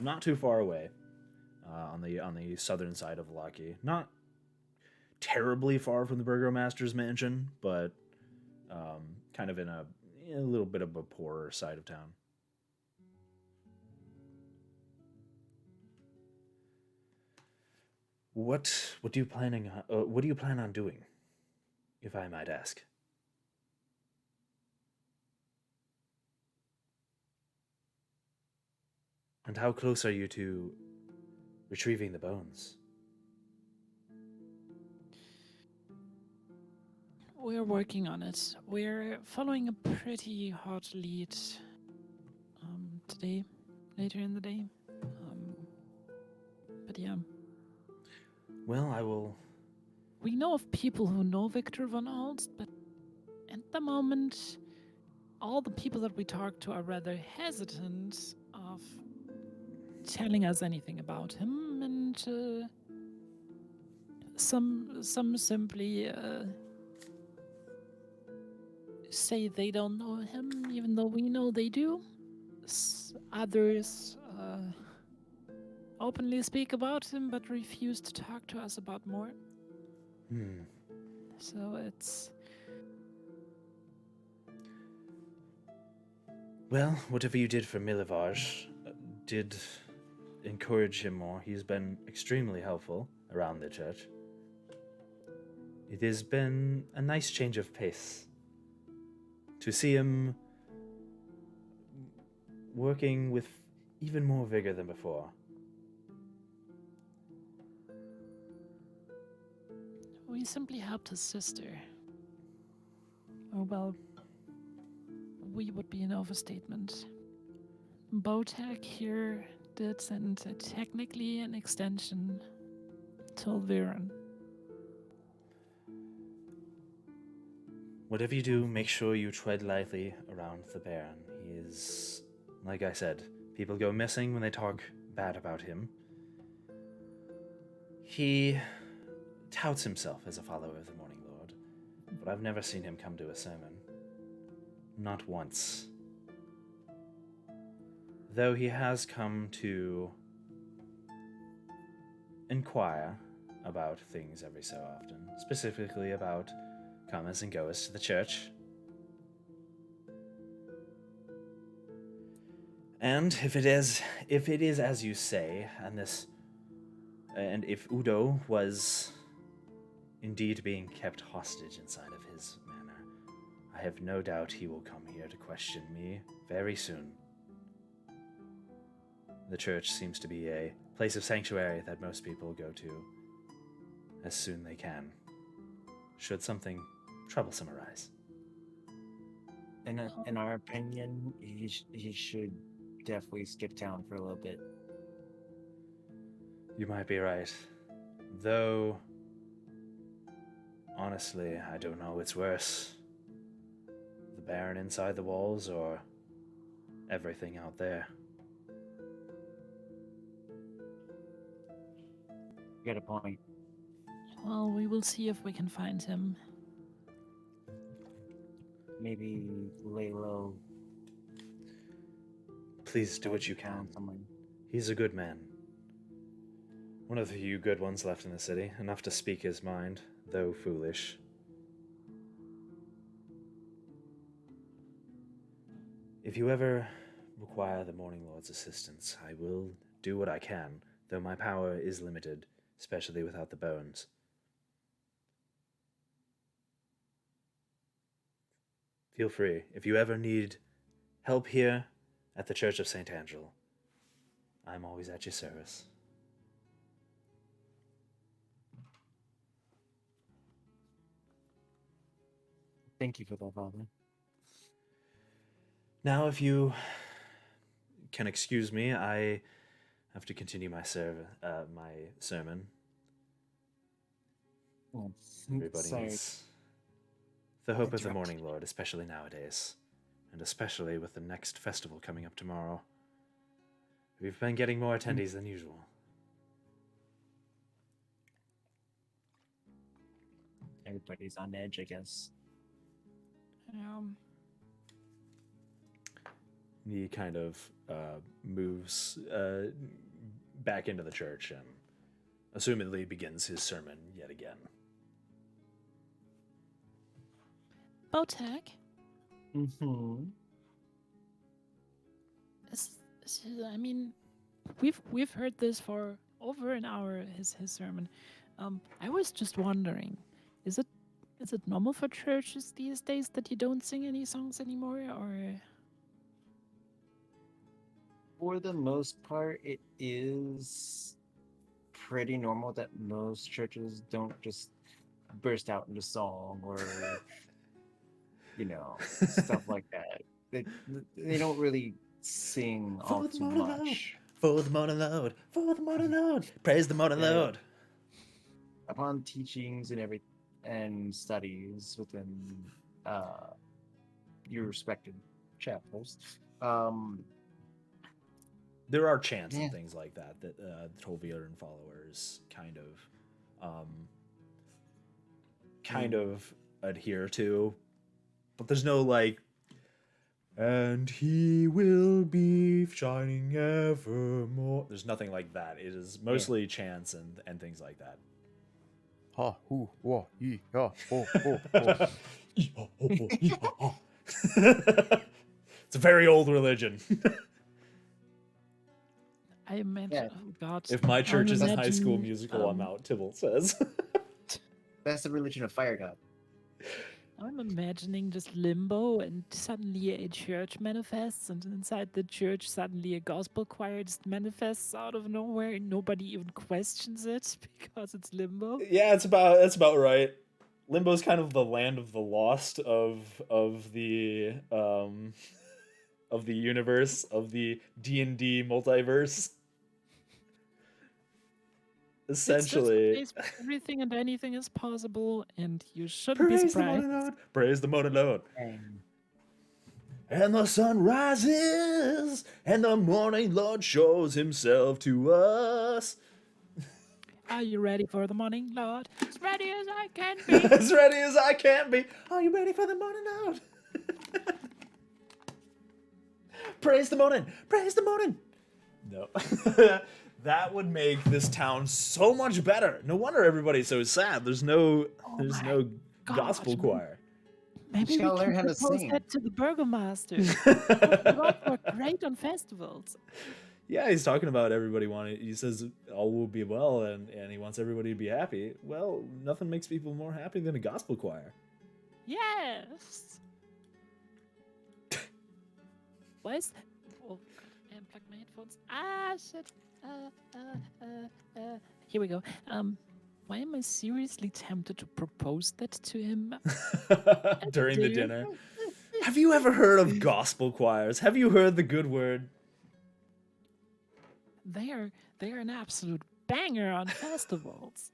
not too far away, on the southern side of Vallaki. Not terribly far from the Burgomaster's mansion, but kind of in a little bit of a poorer side of town. What do you plan on doing, if I might ask? And how close are you to retrieving the bones? We're working on it. We're following a pretty hot lead today, later in the day. But yeah. Well, I will... We know of people who know Victor von Holst, but at the moment, all the people that we talk to are rather hesitant of telling us anything about him, and some simply say they don't know him, even though we know they do. Others openly speak about him, but refuse to talk to us about more. So it's... Well, whatever you did for Milivaj did encourage him more. He's been extremely helpful around the church. It has been a nice change of pace to see him working with even more vigor than before. We simply helped his sister. Oh, well, we would be an overstatement. Botek here did, and technically an extension to Viren. Whatever you do, make sure you tread lightly around the Baron. He is, like I said, people go missing when they talk bad about him. He touts himself as a follower of the Morning Lord, but I've never seen him come to a sermon. Not once. Though he has come to inquire about things every so often, specifically about comers and goers to the church. And if it is as you say, and if Udo was indeed being kept hostage inside of his manor, I have no doubt he will come here to question me very soon. The church seems to be a place of sanctuary that most people go to as soon they can, should something troublesome arise. In our opinion, he should definitely skip town for a little bit. You might be right. Though, honestly, I don't know what's worse. The Baron inside the walls or everything out there. You got a point. Well, we will see if we can find him. Maybe lay low. Please do what you can. Town somewhere. He's a good man. One of the few good ones left in the city, enough to speak his mind, though foolish. If you ever require the Morning Lord's assistance, I will do what I can, though my power is limited, especially without the bones. Feel free. If you ever need help here at the Church of St. Angel, I'm always at your service. Thank you for that, Father. Now, if you can excuse me, I have to continue my sermon. Oh, Everybody sorry. needs the hope of the Interrupt. Morning Lord, especially nowadays, and especially with the next festival coming up tomorrow. We've been getting more attendees than usual. Everybody's on edge, I guess. He kind of moves back into the church and assumedly begins his sermon yet again. Botek, Mm-hmm. I mean, we've heard this for over an hour. His sermon. I was just wondering, is it normal for churches these days that you don't sing any songs anymore, or? For the most part, it is pretty normal that most churches don't just burst out into song or, stuff like that. They don't really sing all For the too Morning Lord. much. For the Morning Lord, for the Morning Lord, praise the Morning Yeah. Lord. Upon teachings and studies within your respected chapels, There are chants Yeah. and things like that the Tolvian followers kind of adhere to, but there's no like, and he will be shining evermore. There's nothing like that. It is mostly chants and things like that. Ha, hoo, wah, yee, ha, ho, ho, ho. It's a very old religion. I imagine. Yeah. Oh God. If my church I'm is a High School imagining, Musical, I'm out. Tybalt says. that's the religion of Fire God. I'm imagining just limbo, and suddenly a church manifests, and inside the church, suddenly a gospel choir just manifests out of nowhere, and nobody even questions it because it's limbo. Yeah, that's about right. Limbo's kind of the land of the lost of the of the universe of the D&D multiverse. It's just a Essentially, place where everything and anything is possible, and you shouldn't be praise the surprised. morning Lord, praise the morning Lord. And And the sun rises, and the morning Lord shows himself to us. Are you ready for the morning, Lord? As ready as I can be. As ready as I can be. Are you ready for the morning Lord? Praise the morning, praise the morning. No. That would make this town so much better. No wonder everybody's so sad. There's no Oh there's my no gosh, gospel choir. Maybe just we gotta learn can how to propose sing. that to the burgomaster. It would also work great on festivals. Yeah, he's talking about everybody wanting. He says all will be well, and he wants everybody to be happy. Well, nothing makes people more happy than a gospel choir. Yes. Why is that? Oh, God, I unplugged my headphones. Ah, shit. Here we go. Why am I seriously tempted to propose that to him? During the dinner? dinner. Have you ever heard of gospel choirs? Have you heard the good word? They're an absolute banger on festivals.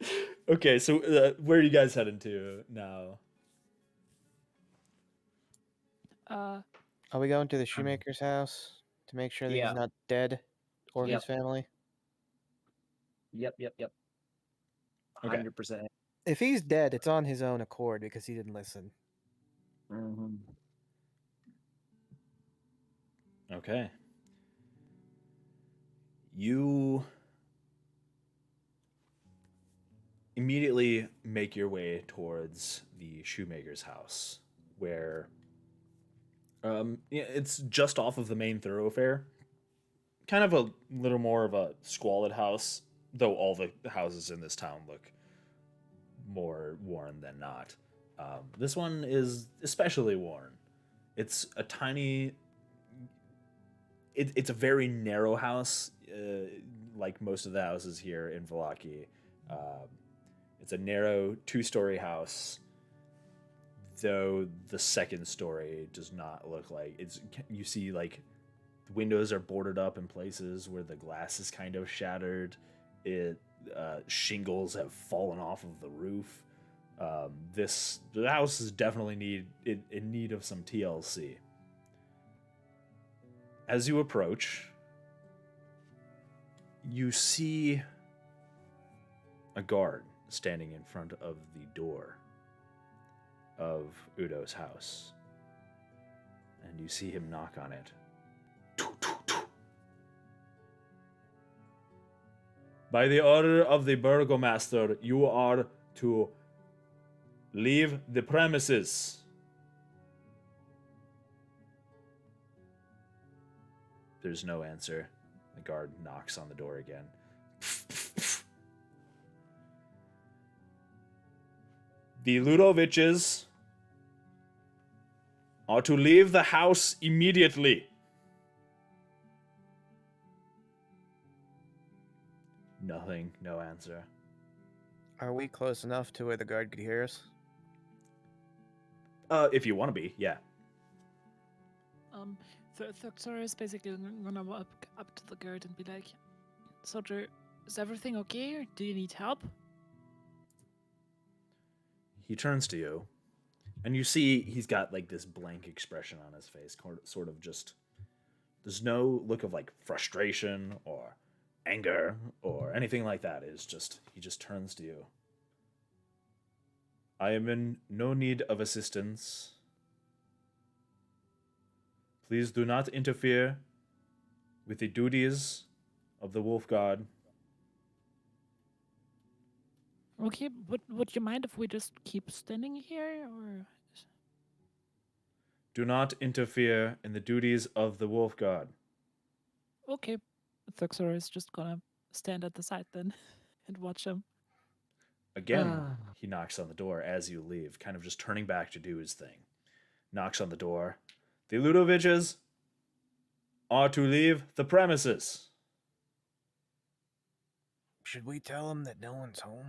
Okay, so where are you guys heading to now? Uh, Are we going to the shoemaker's house to make sure that Yeah. he's not dead or Yep. his family? Yep. Okay. 100%. If he's dead, it's on his own accord because he didn't listen. Mm-hmm. Okay. You immediately make your way towards the shoemaker's house, where yeah, it's just off of the main thoroughfare. Kind of a little more of a squalid house, though all the houses in this town look more worn than not. This one is especially worn. It's a tiny. It's a very narrow house, like most of the houses here in Vallaki. Um, it's a narrow two-story house, though the second story does not look like it's. You see, like the windows are boarded up in places where the glass is kind of shattered. It shingles have fallen off of the roof. The house is definitely in need of some TLC. As you approach, you see a guard standing in front of the door of Udo's house. And you see him knock on it. By the order of the burgomaster, you are to leave the premises. There's no answer. The guard knocks on the door again. The Ludoviches are to leave the house immediately. Nothing, no answer. Are we close enough to where the guard could hear us? If you want to be, yeah. Thuxor is basically gonna walk up to the guard and be like, "Soldier, is everything okay? Or do you need help?" He turns to you, and you see he's got like this blank expression on his face, sort of just. There's no look of like frustration or anger or anything like that. It's just he just turns to you. I am in no need of assistance. Please do not interfere with the duties of the Wolf God. Okay, would you mind if we just keep standing here, or? Do not interfere in the duties of the Wolf God. Okay, Thuxor is just gonna stand at the side then and watch him. Again, he knocks on the door as you leave, kind of just turning back to do his thing. Knocks on the door. The Ludoviches are to leave the premises. Should we tell him that no one's home?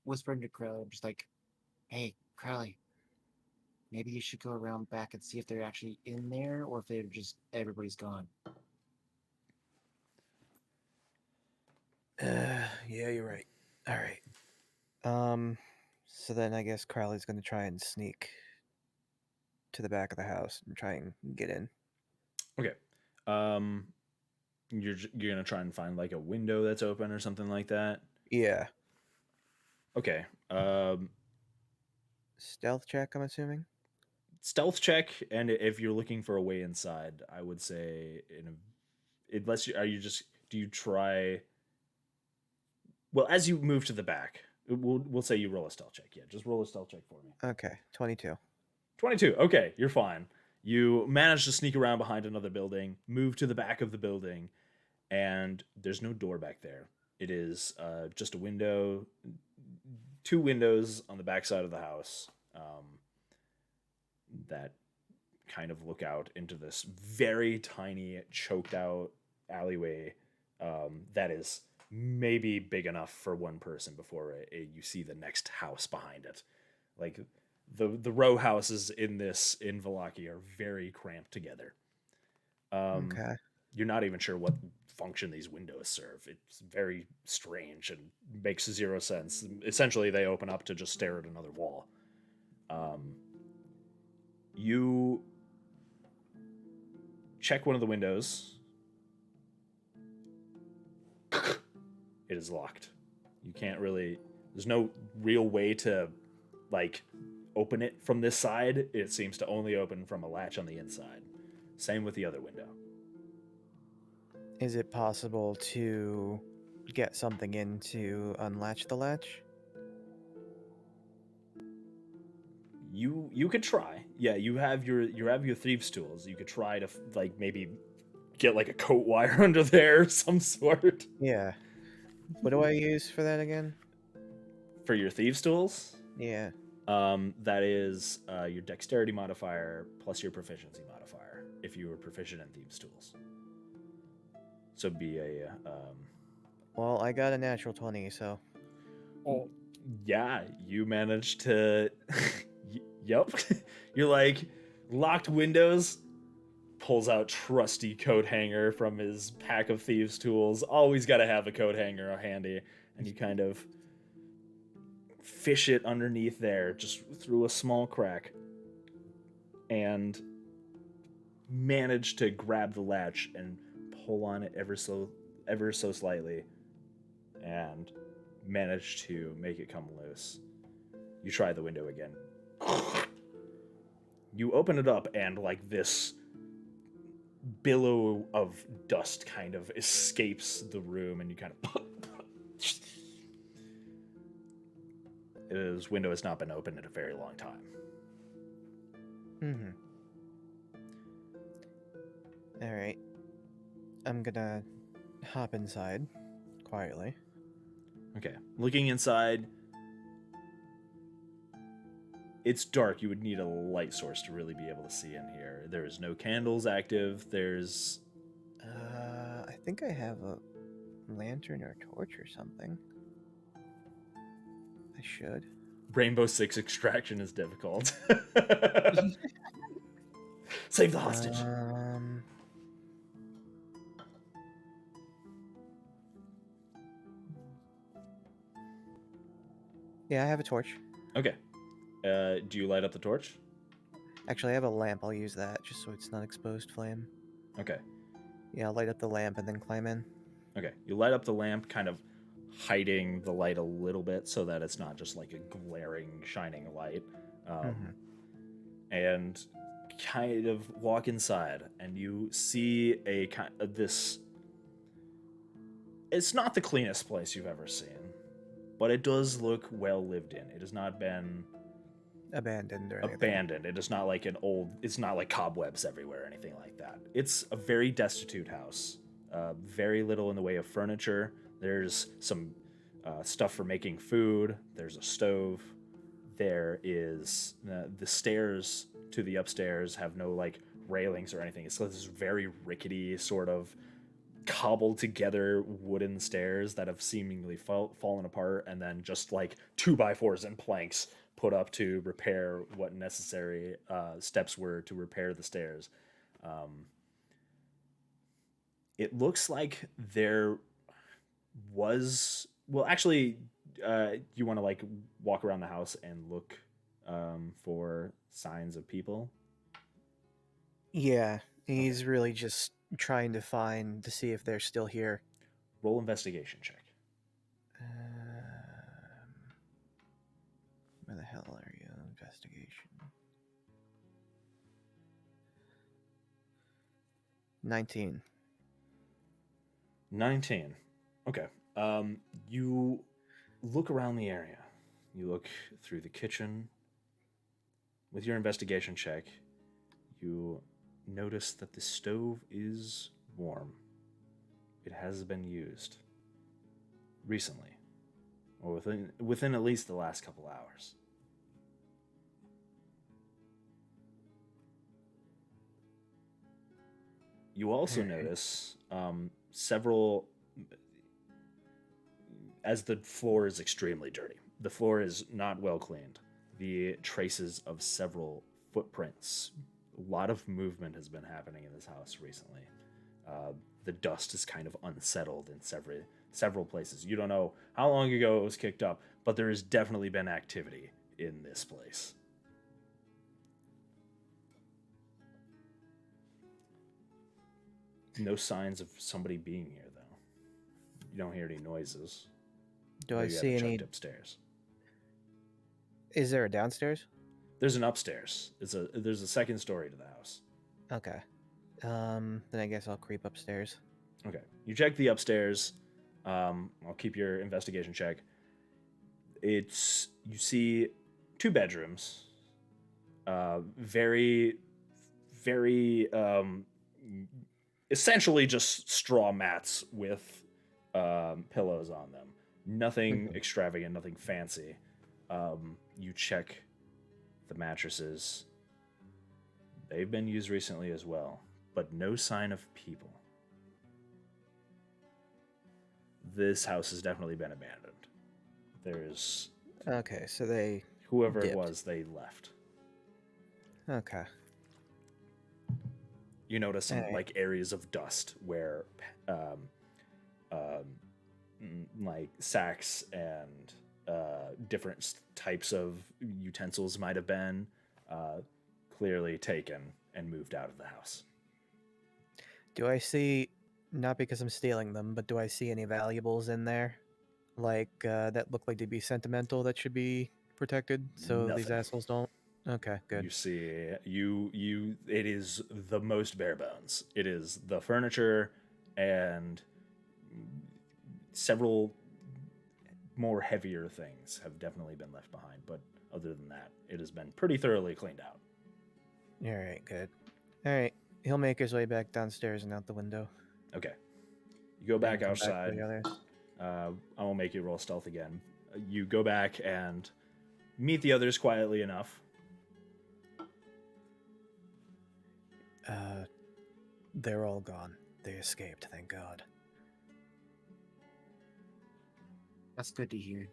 Whispering to Crowley, I'm just like, hey, Crowley, maybe you should go around back and see if they're actually in there or if they're just everybody's gone. Yeah, you're right. All right. So then I guess Crowley's gonna try and sneak to the back of the house and try and get in. Okay. Um, you're gonna try and find like a window that's open or something like that. Yeah. Okay. Stealth check, I'm assuming. Stealth check, and if you're looking for a way inside, I would say unless do you try? Well, as you move to the back, we'll say you roll a stealth check. Yeah, just roll a stealth check for me. Okay, 22. 22. Okay, you're fine. You manage to sneak around behind another building, move to the back of the building, and there's no door back there. It is just a window, two windows on the back side of the house that kind of look out into this very tiny, choked out alleyway that is maybe big enough for one person before you see the next house behind it. Like the row houses in Valaki are very cramped together. Okay. You're not even sure what function these windows serve. It's very strange and makes zero sense. Essentially, they open up to just stare at another wall. You check one of the windows. It is locked. You can't really. There's no real way to, like, open it from this side. It seems to only open from a latch on the inside. Same with the other window. Is it possible to get something in to unlatch the latch? You could try. Yeah, you have your thieves' tools. You could try to like maybe get like a coat wire under there of some sort. Yeah. What do I use for that again? For your thieves' tools, Yeah. that is your dexterity modifier plus your proficiency modifier if you were proficient in thieves' tools. So it'd be a Well, I got a natural 20, so. oh yeah, you managed to. Yep, you're like locked windows. Pulls out trusty coat hanger from his pack of thieves' tools. Always got to have a coat hanger handy, and you kind of fish it underneath there, just through a small crack, and manage to grab the latch and pull on it ever so slightly, and manage to make it come loose. You try the window again. You open it up, and like this billow of dust kind of escapes the room, and you kind of His window has not been open in a very long time. Mm-hmm. Alright. I'm gonna hop inside quietly. Okay. Looking inside, it's dark. You would need a light source to really be able to see in here. There's no candles active. There's... I think I have a lantern or a torch or something. I should. Rainbow Six extraction is difficult. Save the hostage. Yeah, I have a torch. Okay. Do you light up the torch? Actually, I have a lamp. I'll use that just so it's not exposed flame. Okay. Yeah, I'll light up the lamp and then climb in. Okay. You light up the lamp, kind of hiding the light a little bit so that it's not just like a glaring, shining light. And kind of walk inside, and you see a kind of this... It's not the cleanest place you've ever seen, but it does look well lived in. It has not been Abandoned or anything. abandoned. It is not like an old... It's not like cobwebs everywhere or anything like that. It's a very destitute house. Very little in the way of furniture. There's some stuff for making food. There's a stove. There is the stairs to the upstairs have no like railings or anything. It's this very rickety sort of cobbled together wooden stairs that have seemingly fallen apart, and then just like 2x4s and planks put up to repair what necessary steps were to repair the stairs. Um, it looks like there was well actually you want to like walk around the house and look for signs of people. Yeah, he's really just trying to see if they're still here. Roll investigation check. Where the hell are you? Investigation. 19. 19. Okay. You look around the area. You look through the kitchen. With your investigation check, you notice that the stove is warm. It has been used recently, or within at least the last couple hours. You also notice several, as the floor is extremely dirty. The floor is not well cleaned. The traces of several footprints. A lot of movement has been happening in this house recently. The dust is kind of unsettled in several places. You don't know how long ago it was kicked up, but there has definitely been activity in this place. No signs of somebody being here, though. You don't hear any noises. Do I You see haven't any? checked upstairs? Is there a downstairs? There's an upstairs. There's a second story to the house. Okay. Then I guess I'll creep upstairs. Okay. You check the upstairs. I'll keep your investigation check. You see 2 bedrooms. Very, very essentially just straw mats with pillows on them. Nothing extravagant, nothing fancy. You check the mattresses. They've been used recently as well, but no sign of people. This house has definitely been abandoned. There's Okay, so they. whoever it dipped. was, they left. Okay. You notice some Alright. like areas of dust where like sacks and different types of utensils might have been clearly taken and moved out of the house. Do I see? Not because I'm stealing them, but do I see any valuables in there, like that look like to be sentimental that should be protected so these Nothing. assholes don't? Okay, good. You see, it is the most bare bones. It is the furniture and several more heavier things have definitely been left behind, but other than that, it has been pretty thoroughly cleaned out. All right, good. All right, he'll make his way back downstairs and out the window. Okay. You go back and come outside. for the others. I will make you roll stealth again. You go back and meet the others quietly enough. They're all gone. They escaped, thank God. That's good to hear.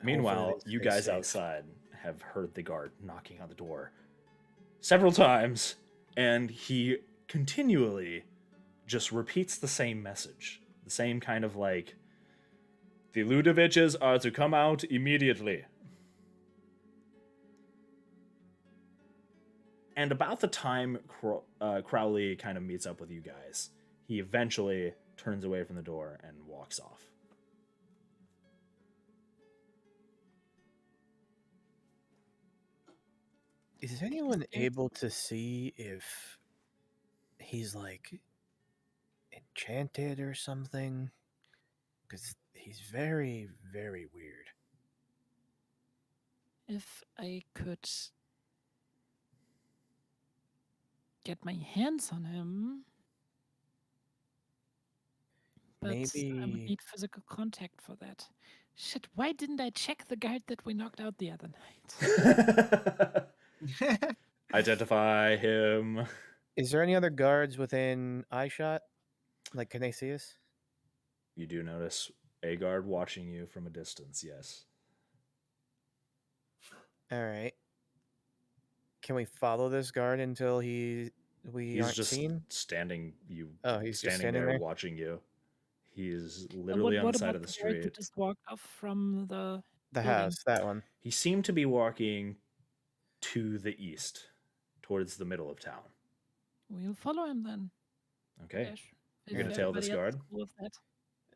Meanwhile, Hopefully they you stay guys safe. outside have heard the guard knocking on the door several times, and he continually just repeats the same message. The same kind of like, the Ludoviches are to come out immediately. And about the time Crowley kind of meets up with you guys, he eventually turns away from the door and walks off. Is anyone able to see if he's like enchanted or something? Because he's very, very weird. If I could get my hands on him. But I would Maybe. need physical contact for that. Shit, why didn't I check the guard that we knocked out the other night? Identify him. Is there any other guards within eyeshot? Like, can they see us? You do notice a guard watching you from a distance, yes. All right. Can we follow this guard until we He's aren't just seen? standing Oh, he's just standing standing there there. watching you. He is literally on what the side about of the the guard street. that just walked off from the The building? house, that one. He seemed to be walking to the east, towards the middle of town. We'll follow him then. Okay. Yes, You're if gonna tail this everybody else is guard? cool with that.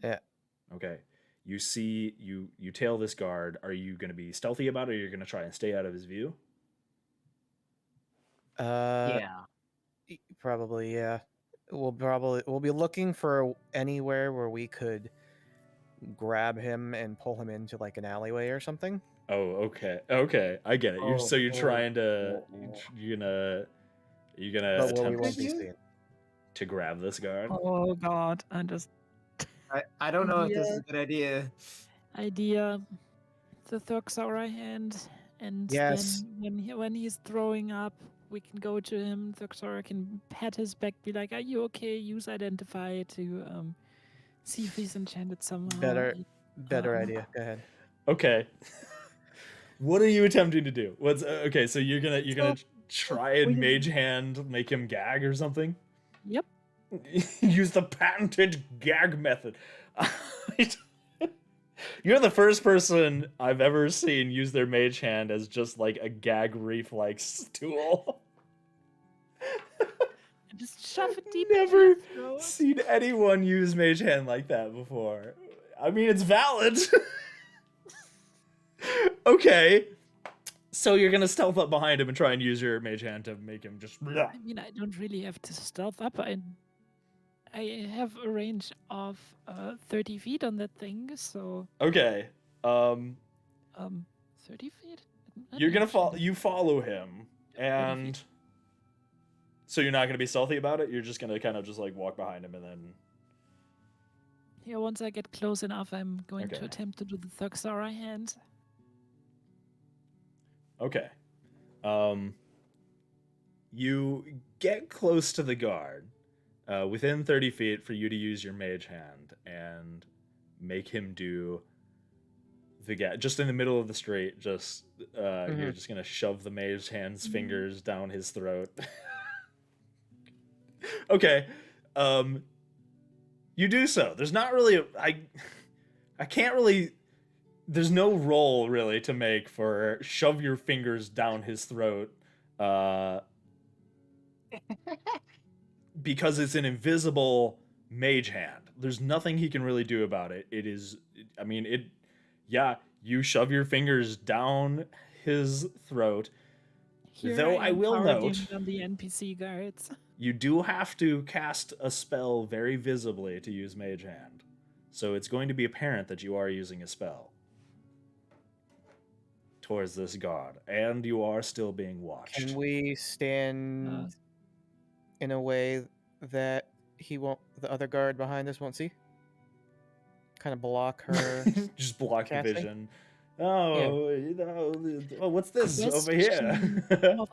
Yeah. Okay. You see, you tail this guard. Are you going to be stealthy about it, or you're going to try and stay out of his view? Yeah. Probably, yeah. We'll be looking for anywhere where we could grab him and pull him into like an alleyway or something. Oh, okay. Okay, I get it. So you're trying to oh. you're gonna But where we attempt won't be you? seen. to grab this guard. Oh god, I'm just I don't know if this is Yeah. a good idea. idea. The thugs are our hand, and Yes. then when he's throwing up, we can go to him. Thuxora can pat his back, be like, "Are you okay?" Use identify to see if he's enchanted somehow. Better Um, idea. Go ahead. Okay. What are you attempting to do? What's okay? So you're gonna try and we can- mage hand make him gag or something? Yep. Use the patented gag method. You're the first person I've ever seen use their mage hand as just like a gag reflex tool. Just shove it deep. Never in his throat. seen anyone use mage hand like that before. I mean, it's valid. Okay. So you're gonna stealth up behind him and try and use your mage hand to make him just. I mean, I don't really have to stealth up. I have a range of 30 feet on that thing, so Okay. 30 feet. You're gonna follow. you follow him, 40 and feet. so you're not gonna be stealthy about it. You're just gonna kind of just like walk behind him and then. Yeah, once I get close enough, I'm going Okay. to attempt to do the Thuxara hand. Okay. You get close to the guard, within 30 feet for you to use your mage hand and make him do the just in the middle of the street. Just you're just gonna shove the mage hand's fingers down his throat. Okay. You do so. There's not really I can't really. There's no roll really to make for shove your fingers down his throat, because it's an invisible mage hand. There's nothing he can really do about it. It is, I mean, it. Yeah, you shove your fingers down his throat. Here Though I am will power note- gaming on the NPC guards. You do have to cast a spell very visibly to use mage hand, so it's going to be apparent that you are using a spell towards this god, and you are still being watched. Can we stand in a way that the other guard behind us won't see? Kind of block her. Just block the casting? vision. Oh, what's this over Question. here? Well,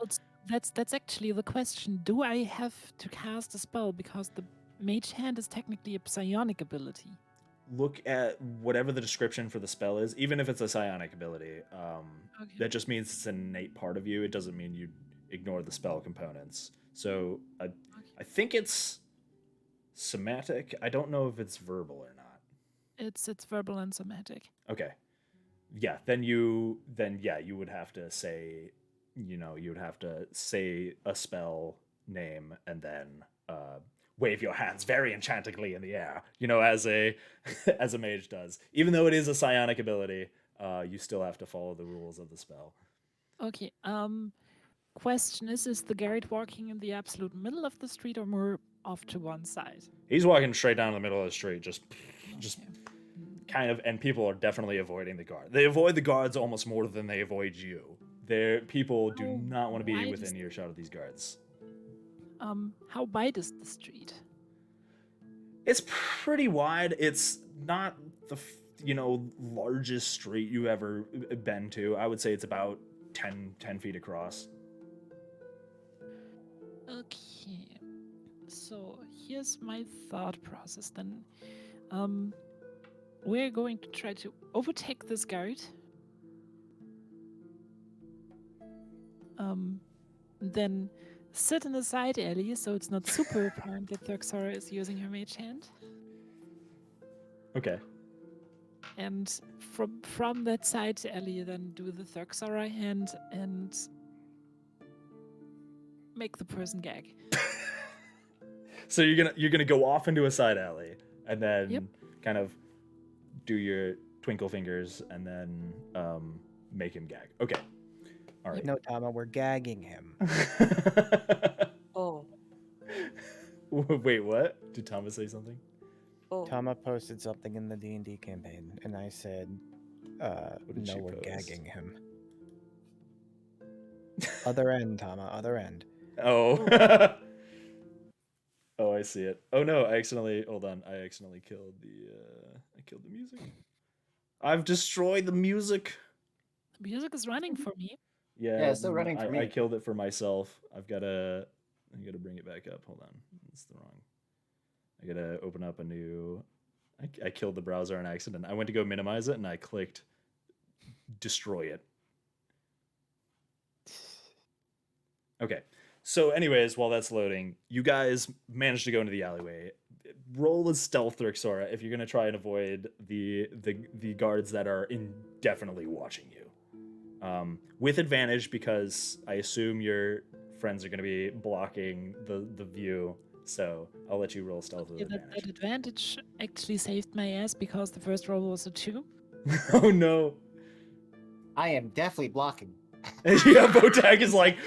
that's actually the question. Do I have to cast a spell because the mage hand is technically a psionic ability? Look at whatever the description for the spell is, even if it's a psionic ability. Okay. That just means it's an innate part of you. It doesn't mean you ignore the spell components. So I think it's somatic. I don't know if it's verbal or not. It's verbal and somatic. Okay. Yeah, then you would have to say, you would have to say a spell name and then wave your hands very enchantingly in the air, as a as a mage does. Even though it is a psionic ability, you still have to follow the rules of the spell. Okay. Question is the guard walking in the absolute middle of the street or more off to one side? He's walking straight down the middle of the street, just Okay. kind of, and people are definitely avoiding the guard. They avoid the guards almost more than they avoid you. People do How not want to be wide within is- earshot of these guards. How wide is the street? It's pretty wide. It's not the largest street you've ever been to. I would say it's about 10 feet across. Okay. So here's my thought process then. We're going to try to overtake this guard. Then sit in the side alley so it's not super apparent that Thurxora is using her mage hand. Okay. And from that side alley, then do the Thurxora hand and make the person gag. So you're gonna go off into a side alley and then Yep. kind of do your twinkle fingers and then make him gag. Okay. All right. No, Tama, we're gagging him. Oh, Wait, what? Did Thomas say something? oh. Tama posted something in the D&D campaign, and I said, did no, she we're post? gagging him. Other end, Tama, other end. Oh. Oh, I see it. Oh no, I accidentally killed the music. I've destroyed the music. The music is running for me. Yeah, it's still running for me. I killed it for myself. I gotta bring it back up. Hold on. That's the wrong. I gotta open up a new. I killed the browser on accident. I went to go minimize it and I clicked destroy it. Okay. So, anyways, while that's loading, you guys managed to go into the alleyway. Roll a stealth, Thurxora, if you're gonna try and avoid the guards that are indefinitely watching you. With advantage, because I assume your friends are gonna be blocking the view. So I'll let you roll stealth with Yeah, advantage. that advantage actually saved my ass because the first roll was a 2. Oh no. I am definitely blocking. Yeah, Botak is like,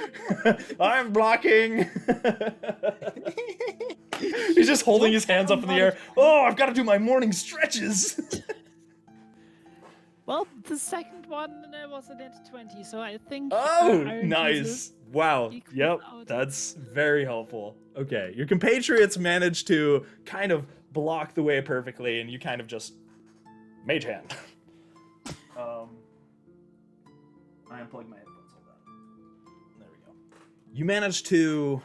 I'm blocking. He's just holding his hands up in the air. Oh, I've got to do my morning stretches. Well, the second one was a net 20, so I think. Oh, Iron nice. Jesus Wow. equals Yep. out. That's very helpful. Okay. Your compatriots managed to kind of block the way perfectly, and you kind of just mage hand. I unplugged my headphones. Hold on. There we go. You managed to.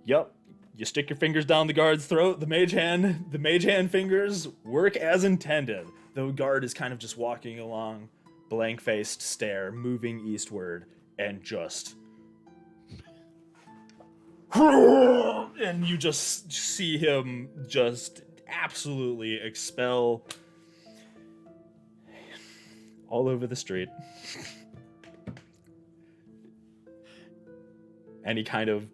Yep. You stick your fingers down the guard's throat. The mage hand fingers work as intended. The guard is kind of just walking along, blank-faced stare, moving eastward, and just. And you just see him just absolutely expel all over the street. And he kind of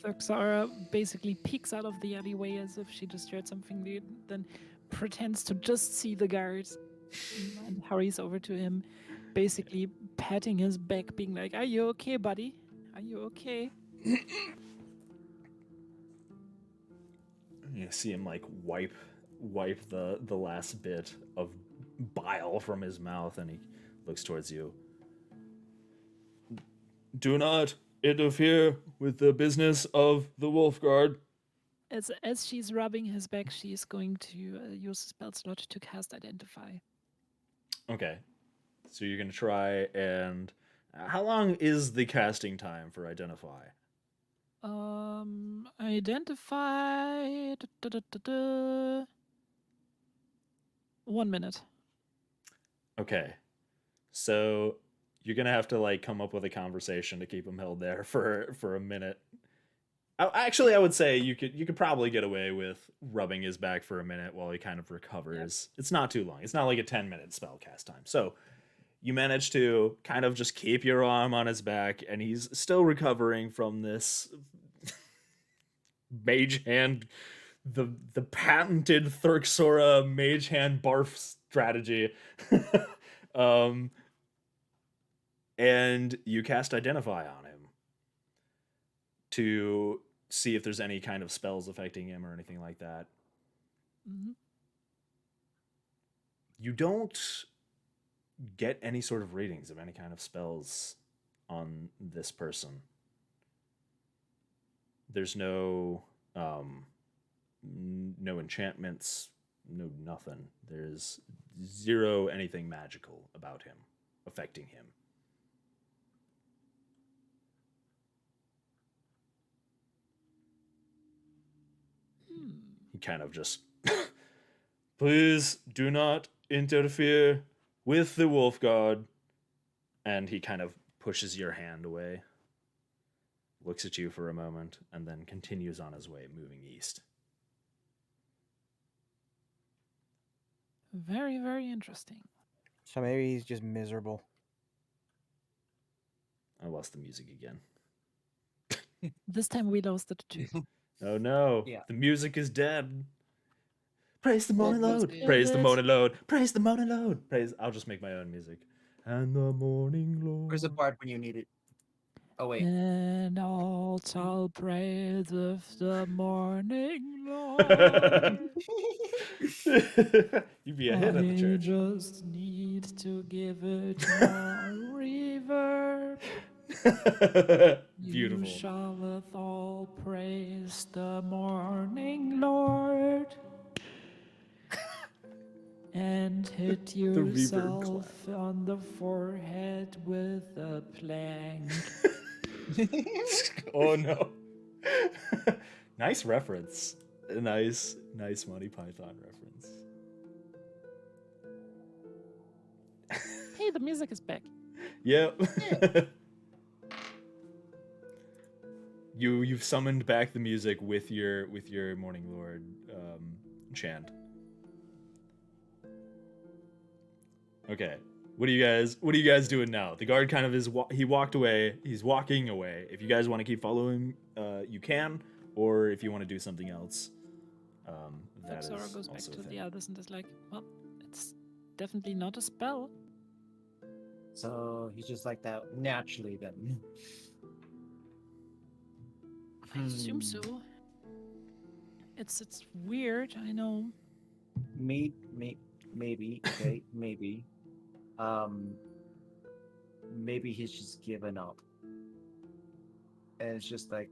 Thurxara basically peeks out of the alleyway as if she just heard something weird, then pretends to just see the guards and hurries over to him, basically patting his back, being like, "Are you okay, buddy? Are you okay?" You see him like wipe the last bit of bile from his mouth, and he looks towards you. Do not interfere with the business of the Wolf Guard. As she's rubbing his back, she's going to use a spell slot to cast Identify. Okay, so you're gonna try and how long is the casting time for Identify? Identify. 1 minute. Okay, so you're gonna have to like come up with a conversation to keep him held there for a minute. Actually, I would say you could probably get away with rubbing his back for a minute while he kind of recovers. Yep. It's not too long. It's not like a 10-minute spell cast time. So you manage to kind of just keep your arm on his back, and he's still recovering from this mage hand, the patented Thurxora mage hand barf strategy. And you cast Identify on him to see if there's any kind of spells affecting him or anything like that. Mm-hmm. You don't get any sort of ratings of any kind of spells on this person. There's no no enchantments, no nothing. There's zero anything magical about him affecting him. He kind of just, please do not interfere with the wolf god. And he kind of pushes your hand away, looks at you for a moment, and then continues on his way, moving east. Very, very interesting. So maybe he's just miserable. I lost the music again. This time we lost it too. Oh no, Yeah. the music is dead. Praise the Well, morning that's load. good. Praise the morning load. Praise the morning load. Praise. I'll just make my own music. And the morning load. Where's the part when you need it? Oh wait. And all shall praise of the morning Lord. You'd be a hit at the I church. just need to give it more reverb. Beautiful. You shall all praise the morning Lord. And hit reverb yourself on the forehead with a plank. Oh no. Nice reference. A nice Monty Python reference. Hey, the music is back. Yep. You've summoned back the music with your Morning Lord chant. Okay. What are you guys doing now? The guard kind of he walked away. He's walking away. If you guys want to keep following, you can, or if you want to do something else, that is Zora goes back also a to thing. the others and is like, well, it's definitely not a spell. So he's just like that naturally then. I assume so. It's weird, I know. Maybe, okay, maybe. Maybe he's just given up. And it's just like,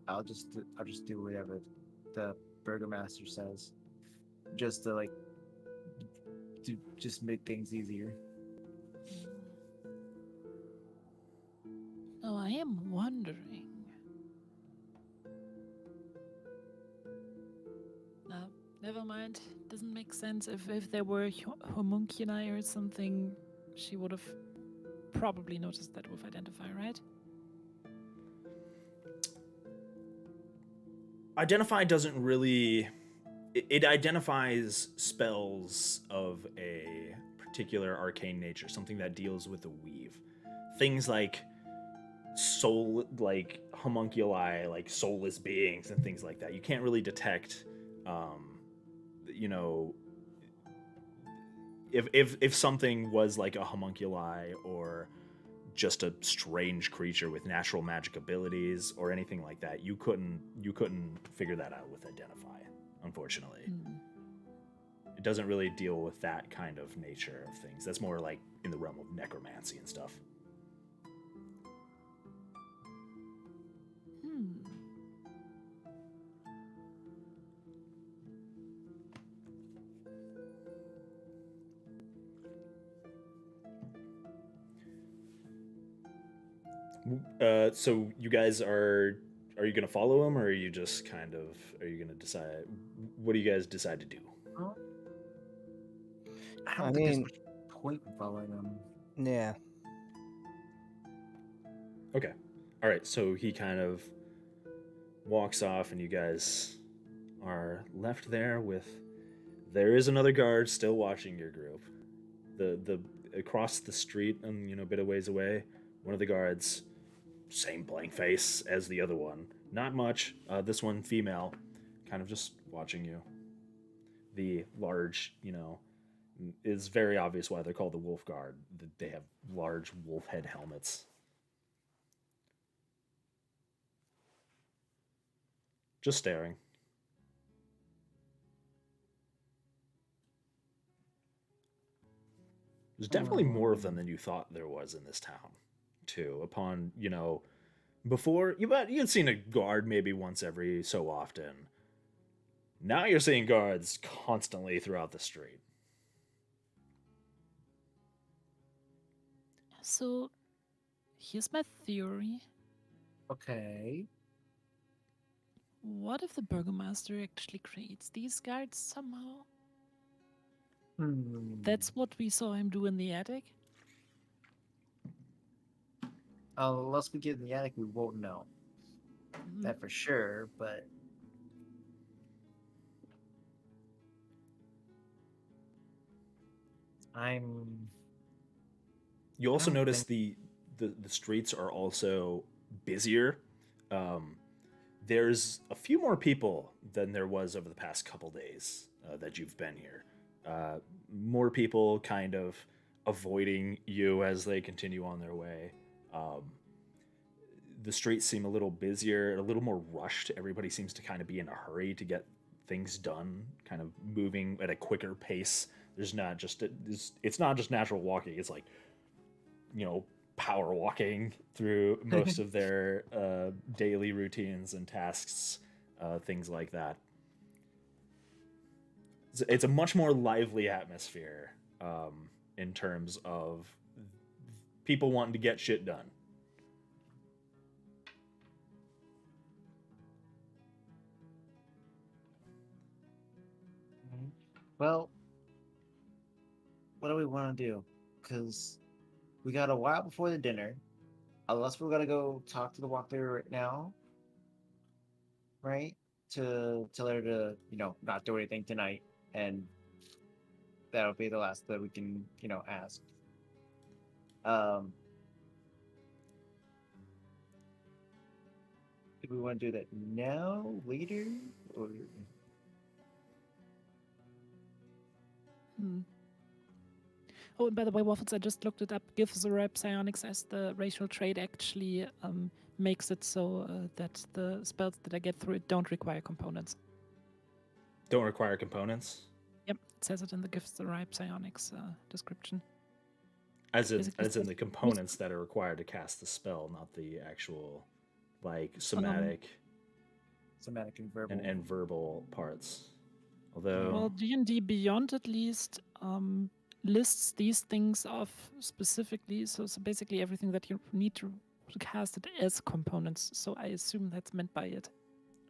I'll just do whatever the burgomaster says, just to like, to just make things easier. Oh, I am wondering. No, never mind. Doesn't make sense. If there were homunculi or something, she would have probably noticed that with Identify, right? Identify doesn't really. It identifies spells of a particular arcane nature, something that deals with the weave. Things like like homunculi, like soulless beings and things like that. You can't really detect, if something was like a homunculi or just a strange creature with natural magic abilities or anything like that, you couldn't figure that out with Identify, unfortunately. It doesn't really deal with that kind of nature of things. That's more like in the realm of necromancy and stuff. So you guys are you gonna follow him, or are you just kind of are you gonna decide? What do you guys decide to do? I don't I think there's mean- much point in following him. Yeah. Okay, all right. So he kind of walks off, and you guys are left there with. There is another guard still watching your group. The across the street and a bit of ways away, one of the guards, same blank face as the other one. Not much. This one female, kind of just watching you. The large, is very obvious why they're called the Wolf Guard. They have large wolf head helmets. Just staring. There's definitely more of them than you thought there was in this town. too. Upon, before you'd seen a guard maybe once every so often. Now you're seeing guards constantly throughout the street. So, here's my theory. Okay. What if the burgomaster actually creates these guards somehow? Hmm. That's what we saw him do in the attic. Unless we get in the attic, we won't know Hmm. that for sure. But I'm. You also don't notice the streets are also busier. Um, there's a few more people than there was over the past couple days that you've been here. More people kind of avoiding you as they continue on their way. Um, the streets seem a little busier, a little more rushed. Everybody seems to kind of be in a hurry to get things done, kind of moving at a quicker pace. There's not just it's not just natural walking. It's like power walking through most of their daily routines and tasks, things like that. It's a much more lively atmosphere in terms of people wanting to get shit done. Well, what do we want to do? Because we got a while before the dinner. Unless we're gonna go talk to the walkthrough right now, right? To tell her to, not do anything tonight, and that'll be the last that we can, ask. Um, do we want to do that now, later, or? Hmm. Oh, and by the way, Waffles, I just looked it up. Give the rep psionics as the racial trait actually makes it so that the spells that I get through it don't require components. Don't require components. Yep, it says it in the Gifts the Ripe Psionics description. As in Basically says the components that are required to cast the spell, not the actual somatic Somatic and verbal. and verbal parts. Although Well, D&D Beyond at least lists these things off specifically. So basically everything that you need to cast it as components. So I assume that's meant by it.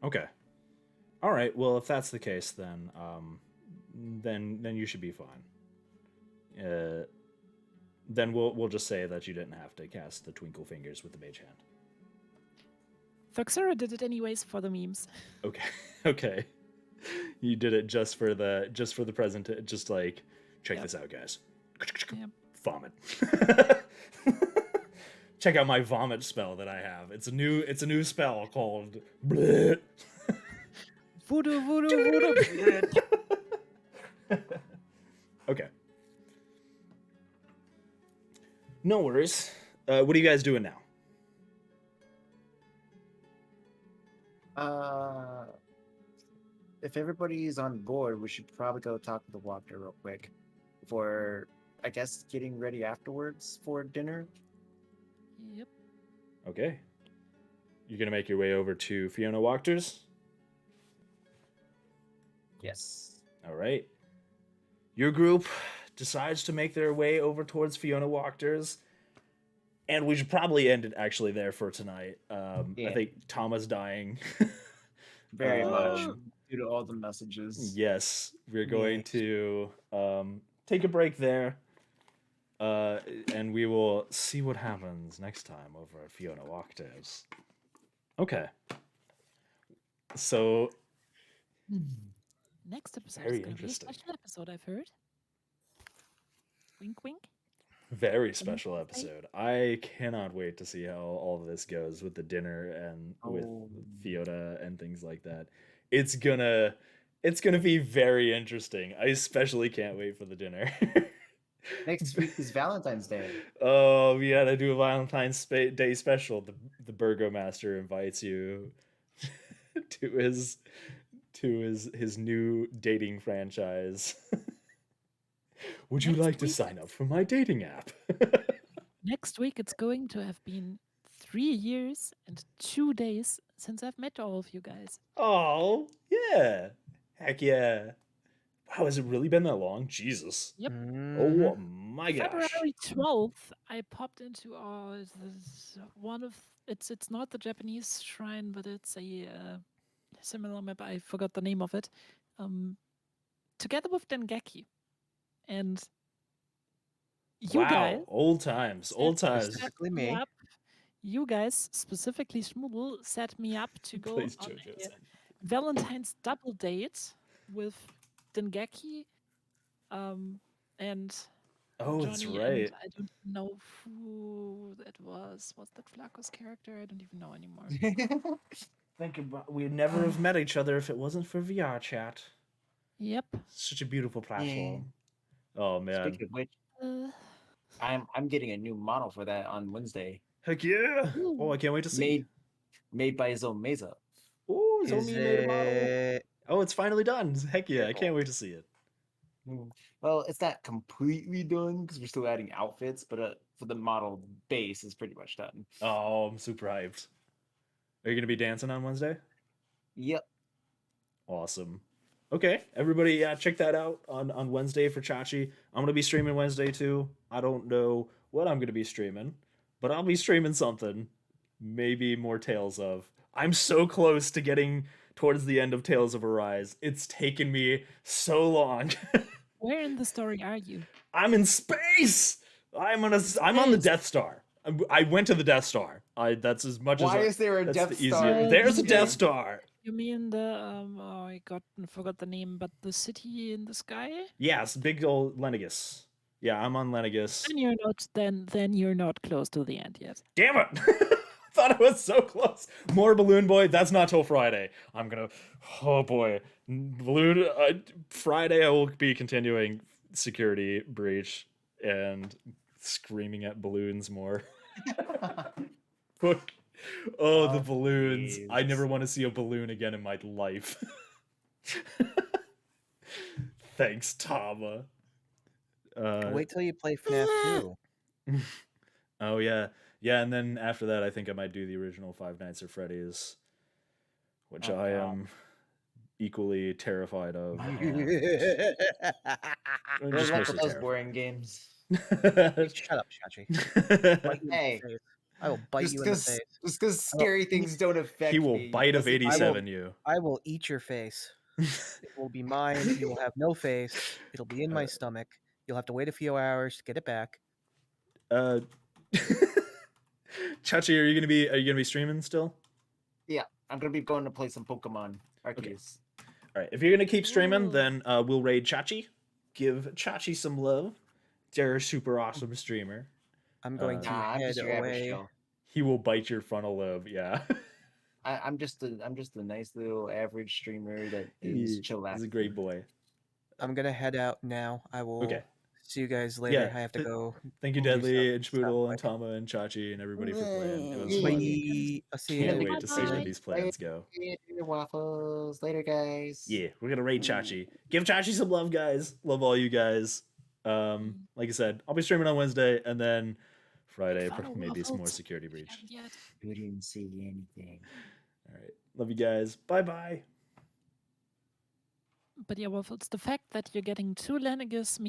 okay. All right. Well, if that's the case, then then you should be fine. Then we'll just say that you didn't have to cast the Twinkle Fingers with the Mage Hand. Thuxera did it anyways for the memes. Okay. Okay. You did it just for the present. Just like check this out, guys. Yep. Vomit. Check out my vomit spell that I have. It's a new spell called Bleh. Voodoo, voodoo, voodoo. Okay. No worries. What are you guys doing now? If everybody's on board, we should probably go talk to the walker real quick before, I guess, getting ready afterwards for dinner. Yep. Okay. You're gonna make your way over to Fiona Wachters? Yes. All right. Your group decides to make their way over towards Fiona Wachters, and we should probably end it actually there for tonight. I Yeah. think Tama's dying. Very much Um, due to all the messages. Yes, we're going Yeah. to take a break there, and we will see what happens next time over at Fiona Wachters. Okay. So Next episode Very is going to be a interesting. special episode, I've heard. Wink, wink. very special episode. I cannot wait to see how all of this goes with the dinner and with Oh. Fiona and things like that. It's gonna be very interesting. I especially can't wait for the dinner. Next week is Valentine's Day. Oh, we gotta do a Valentine's Day special. The Burgomaster invites you to his new dating franchise. Would you Next like to week- sign up for my dating app? Next week, it's going to have been 3 years and 2 days since I've met all of you guys. Oh, yeah. Heck yeah. Wow, has it really been that long? Jesus. Yep. Oh my gosh. February 12th, I popped into this one of it's not the Japanese shrine, but it's a similar map. I forgot the name of it. Together with Dengeki, and you Wow, guys old times, old set times. Specifically me me. up. You guys, specifically Schmoodle, set me up to go Please, on JoJo. a Sen. Valentine's double date with Dengeki, and Oh, that's Johnny, right. and I don't know who that was. Was that Flacco's character? I don't even know anymore. Think about we'd never have met each other if it wasn't for VR chat. Yep. Such a beautiful platform. Oh man. Speaking of which, Uh, I'm getting a new model for that on Wednesday. Heck yeah. Ooh. Oh, I can't wait to see. Made by Zomeza. Oh, Is Zomi made a model. it? Oh, it's finally done. Heck yeah, I can't wait to see it. Well, it's not completely done because we're still adding outfits, but for the model base is pretty much done. Oh, I'm super hyped. Are you gonna be dancing on Wednesday? Yep. Awesome. Okay, everybody, yeah, check that out on Wednesday for Chachi. I'm gonna be streaming Wednesday too. I don't know what I'm gonna be streaming, but I'll be streaming something. Maybe more Tales of. I'm so close to getting towards the end of Tales of Arise. It's taken me so long. Where in the story are you? I'm in space. I'm on the Death Star. I went to the Death Star. That's as much as. Why is there a that's Death the Star? easier. There's a you Death mean- Star. You mean the oh, I forgot the name, but the city in the sky? Yes, big old Lenegus. Yeah, I'm on Lenegus. Then you're not close to the end yet. Damn it! Thought I was so close. More Balloon Boy. That's not till Friday. I'm gonna. Oh boy, Balloon. Friday I will be continuing Security Breach and screaming at balloons more. Fuck. Oh, the balloons. I jeez. never want to see a balloon again in my life. Thanks, Tama. Wait till you play FNAF 2. Oh yeah, yeah, and then after that, I think I might do the original Five Nights at Freddy's, which Oh, I God. am equally terrified of. My Just Good mostly luck with those terrified. boring games. Shut up, Shachi. Bite you in the Hey, face. I will bite you in the face. just because scary things don't affect He will me bite of doesn't- 87 you. I will eat your face. It will be mine. You will have no face. It'll be in my stomach. You'll have to wait a few hours to get it back. Chachi, are you gonna be streaming still? Yeah, I'm gonna be going to play some Pokemon Arceus. All right, if you're gonna keep streaming, Ooh. then we'll raid Chachi. Give Chachi some love. They're a super awesome streamer. I'm going to Nah, I'm head just your average away. Joe. He will bite your frontal lobe. Yeah, I'm just a nice little average streamer that is chill. He's a great boy. I'm gonna head out now. I will Okay. see you guys later. Yeah, I have to go. Thank you, do Deadly and stuff Schmoodle and quick. Tama and Chachi and everybody for playing. It was Bye. fun. I'll see Can't you. wait to see where Bye-bye. these plans go. Later, waffles. Later, guys. Yeah, we're gonna raid Chachi. Give Chachi some love, guys. Love all you guys. Like I said, I'll be streaming on Wednesday and then Friday, Follow maybe some more Waffles. Security If you Breach. haven't yet. We didn't see anything. All right, love you guys. Bye bye. But yeah, Waffles, the fact that you're getting 2 Lenegus